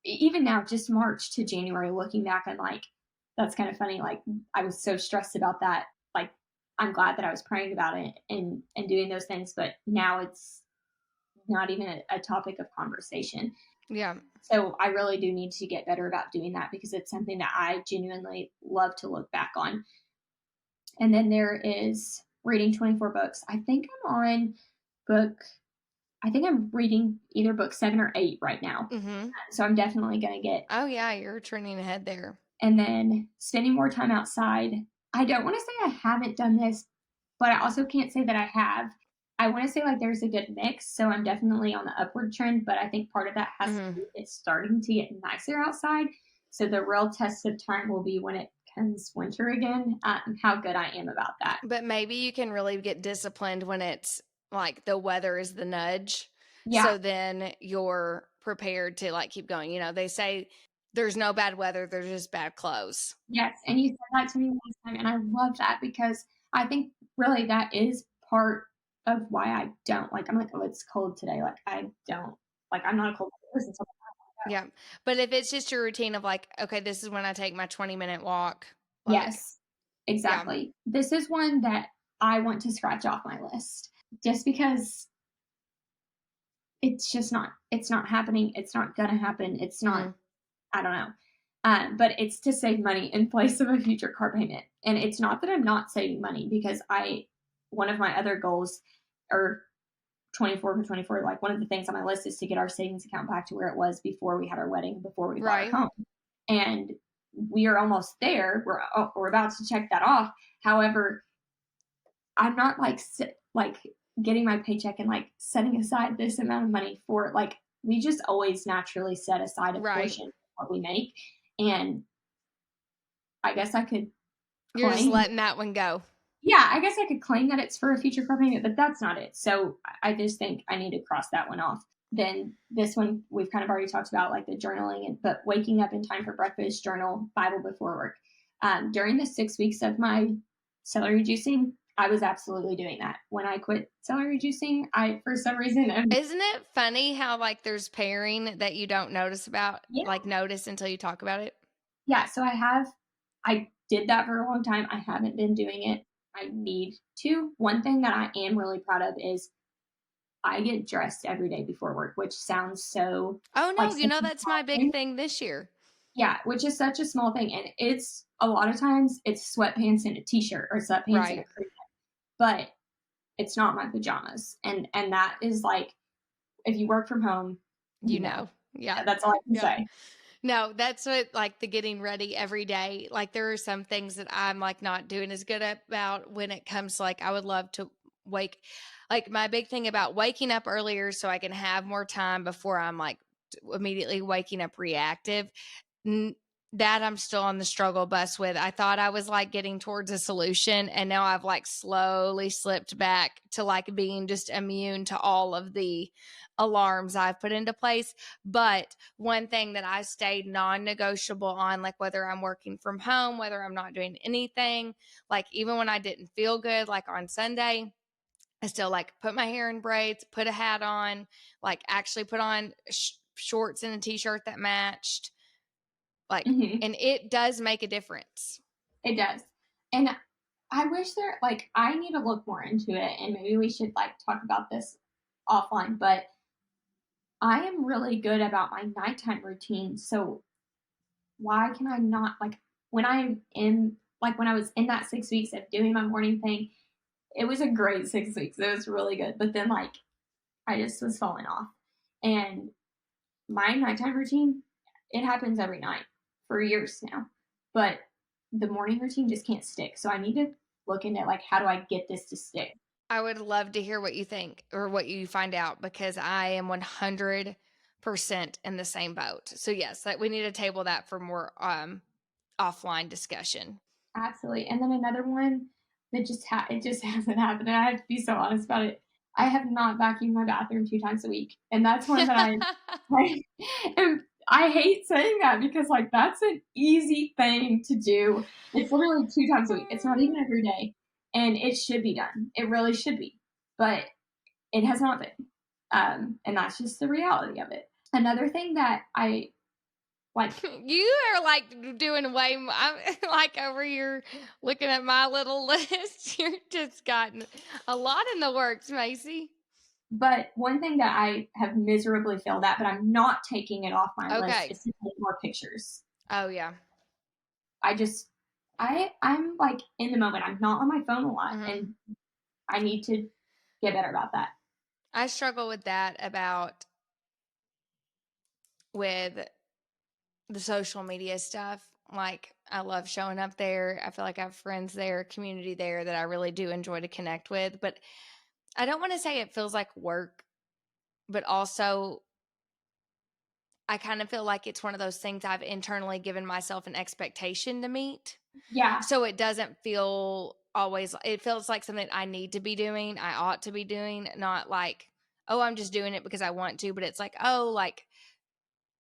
even now, just March to January, looking back, I'm like, that's kind of funny. Like, I was so stressed about that. Like, I'm glad that I was praying about it and doing those things, but now it's not even a topic of conversation. Yeah. So I really do need to get better about doing that because it's something that I genuinely love to look back on. And then there is reading 24 books. I think I'm reading either book 7 or 8 right now. So I'm definitely going to get. Oh, yeah, you're trending ahead there. And then spending more time outside. I don't want to say I haven't done this, but I also can't say that I have. I want to say like there's a good mix. So I'm definitely on the upward trend, but I think part of that has to be it's starting to get nicer outside. So the real test of time will be when it comes winter again, how good I am about that. But maybe you can really get disciplined when it's like the weather is the nudge. Yeah. So then you're prepared to like keep going. You know, they say there's no bad weather, there's just bad clothes. Yes. And you said that to me last time. And I love that because I think really that is part of why I don't like, I'm like, oh, it's cold today. Like, I don't, like, I'm not a cold person. So yeah. But if it's just your routine of like, okay, this is when I take my 20-minute walk. Like, yes, exactly. Yeah. This is one that I want to scratch off my list just because it's not happening. It's not going to happen. It's not, I don't know. But it's to save money in place of a future car payment. And it's not that I'm not saving money because one of my other goals are 24 for 24. Like one of the things on my list is to get our savings account back to where it was before we had our wedding, before we bought our home. And we are almost there. We're about to check that off. However, I'm not like getting my paycheck and like setting aside this amount of money for like, we just always naturally set aside a portion of what we make. And I guess I could You're just letting that one go. Yeah, I guess I could claim that it's for a future car payment, but that's not it. So I just think I need to cross that one off. Then this one we've kind of already talked about, like the journaling, but waking up in time for breakfast, journal, Bible before work. During the 6 weeks of my celery juicing, I was absolutely doing that. When I quit celery juicing, for some reason. Isn't it funny how like there's pairing that you don't notice until you talk about it? Yeah, so I did that for a long time. I haven't been doing it. I need to. One thing that I am really proud of is I get dressed every day before work, which sounds so. Oh no, that's my big thing this year. Yeah, which is such a small thing, and it's a lot of times it's sweatpants and a t-shirt or sweatpants and a crew neck, but it's not my pajamas, and that is like, if you work from home, yeah, that's all I can say. No, that's what like the getting ready every day. Like there are some things that I'm like not doing as good about when it comes to like I would love to like my big thing about waking up earlier so I can have more time before I'm like immediately waking up reactive. That I'm still on the struggle bus with. I thought I was like getting towards a solution and now I've like slowly slipped back to like being just immune to all of the alarms I've put into place. But one thing that I stayed non-negotiable on, like whether I'm working from home, whether I'm not doing anything, like even when I didn't feel good, like on Sunday, I still like put my hair in braids, put a hat on, like actually put on shorts and a t-shirt that matched. Like, and it does make a difference. It does. And I wish I need to look more into it, and maybe we should like talk about this offline, but I am really good about my nighttime routine. So why can I not, like, when I'm in, like, when I was in that 6 weeks of doing my morning thing, it was a great 6 weeks. It was really good. But then, like, I just was falling off. And my nighttime routine, it happens every night for years now. But the morning routine just can't stick. So I need to look into, like, how do I get this to stick? I would love to hear what you think or what you find out, because I am 100% in the same boat. So yes, we need to table that for more offline discussion. Absolutely. And then another one that it just hasn't happened. And I have to be so honest about it. I have not vacuumed my bathroom 2 times a week. And that's one that I and I hate saying that because, like, that's an easy thing to do. It's literally 2 times a week. It's not even every day. And it should be done. It really should be. But it has not been. And that's just the reality of it. Another thing that I like, you are like doing way more. I'm like over here looking at my little list. You're just gotten a lot in the works, Maci. but one thing that I have miserably failed at, but I'm not taking it off my list, Okay. is to take more pictures. Oh yeah. I just, I'm like in the moment. I'm not on my phone a lot, and I need to get better about that. I struggle with that with the social media stuff. Like, I love showing up there. I feel like I have friends there, community there that I really do enjoy to connect with. But I don't want to say it feels like work, but also I kind of feel like it's one of those things I've internally given myself an expectation to meet. Yeah. So it doesn't feel always, it feels like something I need to be doing, I ought to be doing, not like, oh, I'm just doing it because I want to, but it's like, oh, like,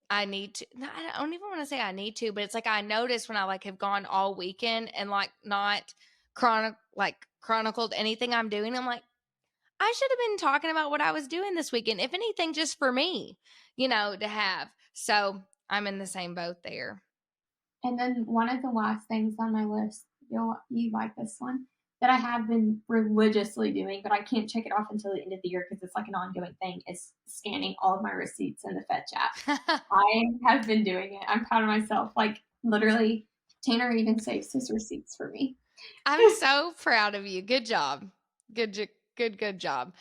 I need to. I don't even want to say I need to, but it's like I notice when I like have gone all weekend and like not chronicled anything I'm doing. I'm like, I should have been talking about what I was doing this weekend, if anything, just for me, to have. So I'm in the same boat there. And then one of the last things on my list, you like this one, that I have been religiously doing, but I can't check it off until the end of the year because it's like an ongoing thing, is scanning all of my receipts in the Fetch app. I have been doing it. I'm proud of myself. Like, literally, Tanner even saves his receipts for me. I'm so proud of you. Good job. Good job.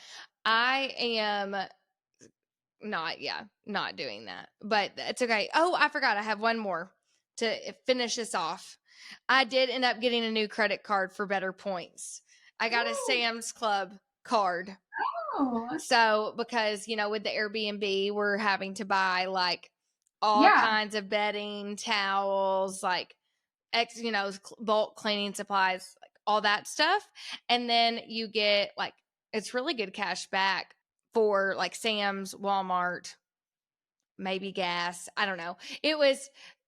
I am not doing that, but it's okay. Oh, I forgot. I have one more to finish this off. I did end up getting a new credit card for better points. I got a Sam's Club card. Oh. So, because, with the Airbnb, we're having to buy like all Yeah. kinds of bedding, towels, like bulk cleaning supplies, like all that stuff. And then you get like, it's really good cash back for like Sam's, Walmart, maybe gas. I don't know.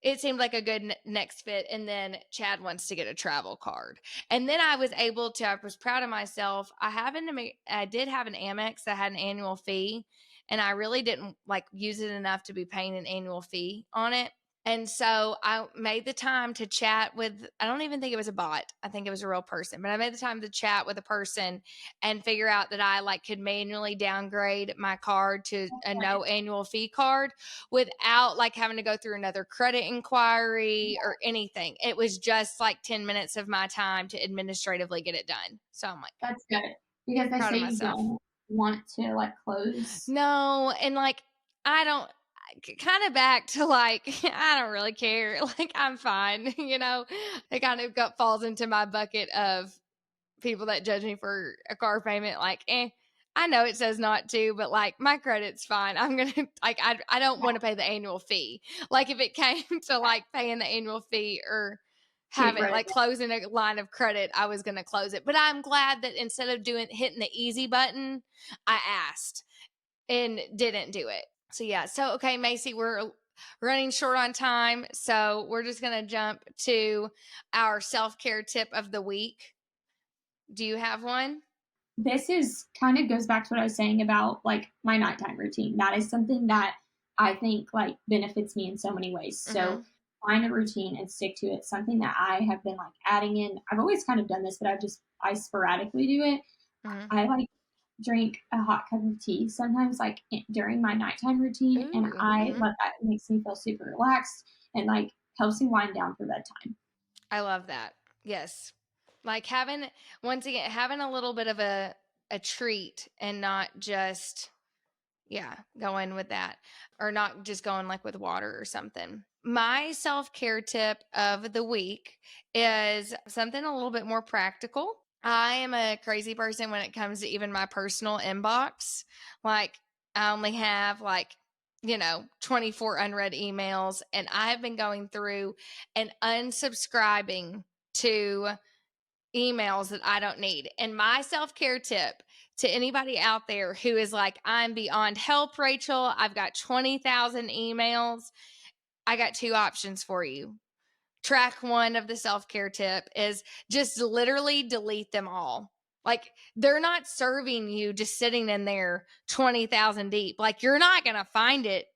It seemed like a good next fit. And then Chad wants to get a travel card. And then I was proud of myself. I did have an Amex that had an annual fee, and I really didn't like use it enough to be paying an annual fee on it. And so I made the time to chat with, I don't even think it was a bot. I think it was a real person, but I made the time to chat with a person and figure out that I like could manually downgrade my card to a no annual fee card without like having to go through another credit inquiry or anything. It was just like 10 minutes of my time to administratively get it done. So I'm like, that's good because they proud say of you myself. don't want to like close. No, and like I don't, kind of back to like I don't really care. Like I'm fine, It kind of falls into my bucket of people that judge me for a car payment. Like, I know it says not to, but like my credit's fine. I'm gonna like I don't want to pay the annual fee. Like if it came to like paying the annual fee or Get having rid of like it. closing a line of credit, I was gonna close it. But I'm glad that instead of hitting the easy button, I asked and didn't do it. So yeah. So okay, Maci, we're running short on time, so we're just gonna jump to our self-care tip of the week. Do you have one? This is kind of goes back to what I was saying about like my nighttime routine. That is something that I think like benefits me in so many ways. So find a routine and stick to it. Something that I have been like adding in. I've always kind of done this, but I sporadically do it. I like drink a hot cup of tea sometimes, like during my nighttime routine. Ooh, and I love that. It makes me feel super relaxed and like helps me wind down for bedtime. I love that. Yes. Like having, once again, having a little bit of a treat and not just, going with that, or not just going like with water or something. My self-care tip of the week is something a little bit more practical. I am a crazy person when it comes to even my personal inbox. Like, I only have 24 unread emails, and I've been going through and unsubscribing to emails that I don't need. And my self-care tip to anybody out there who is like, I'm beyond help, Rachel, I've got 20,000 emails, I got two options for you. Track one of the self-care tip is just literally delete them all. Like, they're not serving you just sitting in there 20,000 deep. Like, you're not going to find it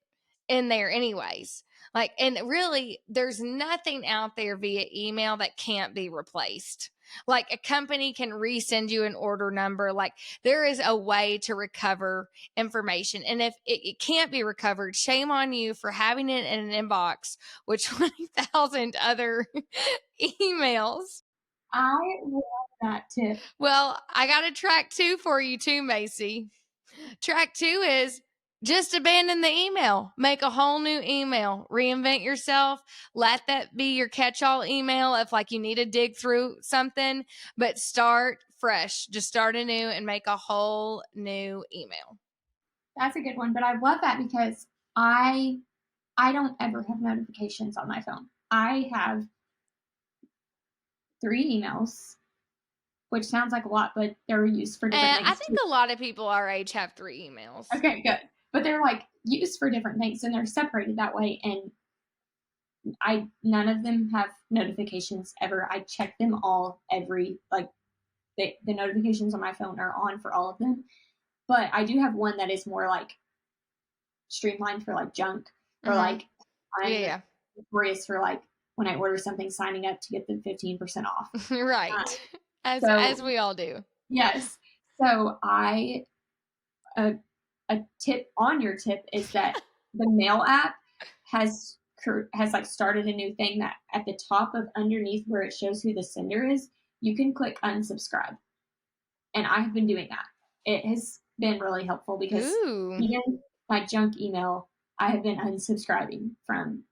in there anyways. Like, and really, there's nothing out there via email that can't be replaced. Like, a company can resend you an order number. Like, there is a way to recover information. And if it can't be recovered, shame on you for having it in an inbox with 20,000 other emails. I love that tip. Well, I got a track two for you too, Maci. Track two is just abandon the email. Make a whole new email. Reinvent yourself. Let that be your catch-all email if like you need to dig through something, but start fresh. Just start anew and make a whole new email. That's a good one, but I love that because I don't ever have notifications on my phone. I have 3 emails, which sounds like a lot, but they're used for different things. I think a lot of people our age have 3 emails. Okay, good. But they're like used for different things and they're separated that way. And none of them have notifications ever. I check them all the notifications on my phone are on for all of them. But I do have one that is more like streamlined for like junk or like I'm notorious for like when I order something, signing up to get the 15% off. Right. As we all do. Yes. So a tip on your tip is that the mail app has like started a new thing that at the top of underneath where it shows who the sender is, you can click unsubscribe. And I have been doing that. It has been really helpful because even my junk email, I have been unsubscribing from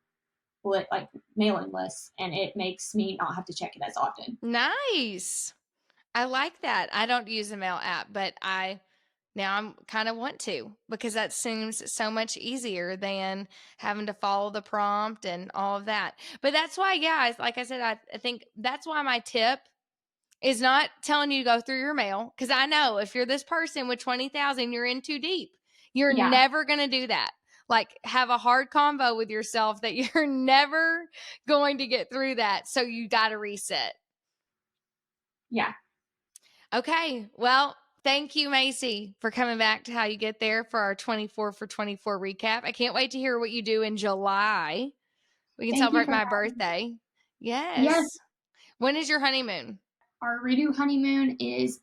like mailing lists, and it makes me not have to check it as often. Nice. I like that. I don't use a mail app, but now I'm kind of want to, because that seems so much easier than having to follow the prompt and all of that. But that's why, like I said, I think that's why my tip is not telling you to go through your mail. Because I know if you're this person with 20,000, you're in too deep. You're never going to do that. Like, have a hard convo with yourself that you're never going to get through that. So you got to reset. Yeah. Okay. Well, thank you, Maci, for coming back to How You Get There for our 24 for 24 recap. I can't wait to hear what you do in July. We can celebrate my birthday. Yes. When is your honeymoon? Our redo honeymoon is,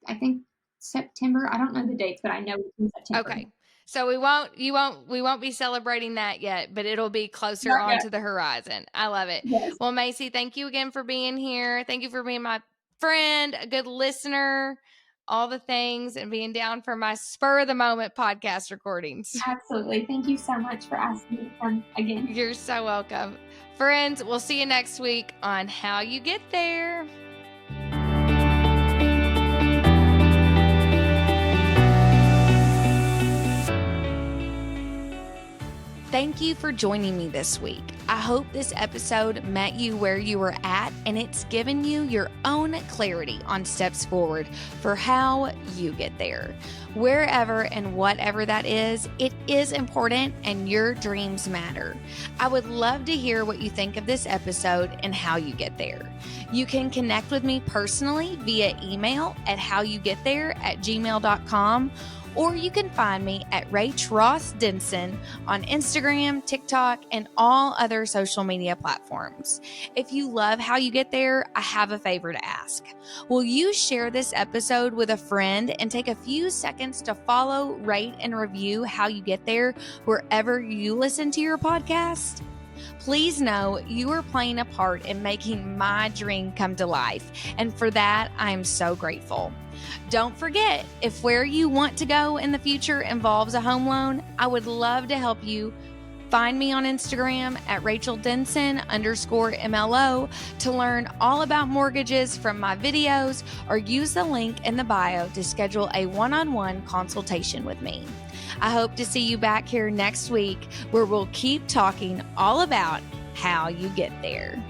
I think, September. I don't know the dates, but I know it's in September. Okay. So we won't be celebrating that yet, but it'll be closer onto the horizon. I love it. Yes. Well, Maci, thank you again for being here. Thank you for being my friend, a good listener, all the things, and being down for my spur of the moment podcast recordings. Absolutely. Thank you so much for asking me to come again. You're so welcome. Friends, we'll see you next week on How You Get There. Thank you for joining me this week. I hope this episode met you where you were at, and it's given you your own clarity on steps forward for how you get there. Wherever and whatever that is, it is important and your dreams matter. I would love to hear what you think of this episode and how you get there. You can connect with me personally via email at howyougеттhere@gmail.com, or you can find me at Rach Ross Denson on Instagram, TikTok, and all other social media platforms. If you love how you get there, I have a favor to ask. Will you share this episode with a friend and take a few seconds to follow, rate, and review How You Get There wherever you listen to your podcast? Please know you are playing a part in making my dream come to life, and for that, I am so grateful. Don't forget, if where you want to go in the future involves a home loan, I would love to help you. Find me on Instagram at Rachel Denson _MLO to learn all about mortgages from my videos, or use the link in the bio to schedule a one-on-one consultation with me. I hope to see you back here next week, where we'll keep talking all about how you get there.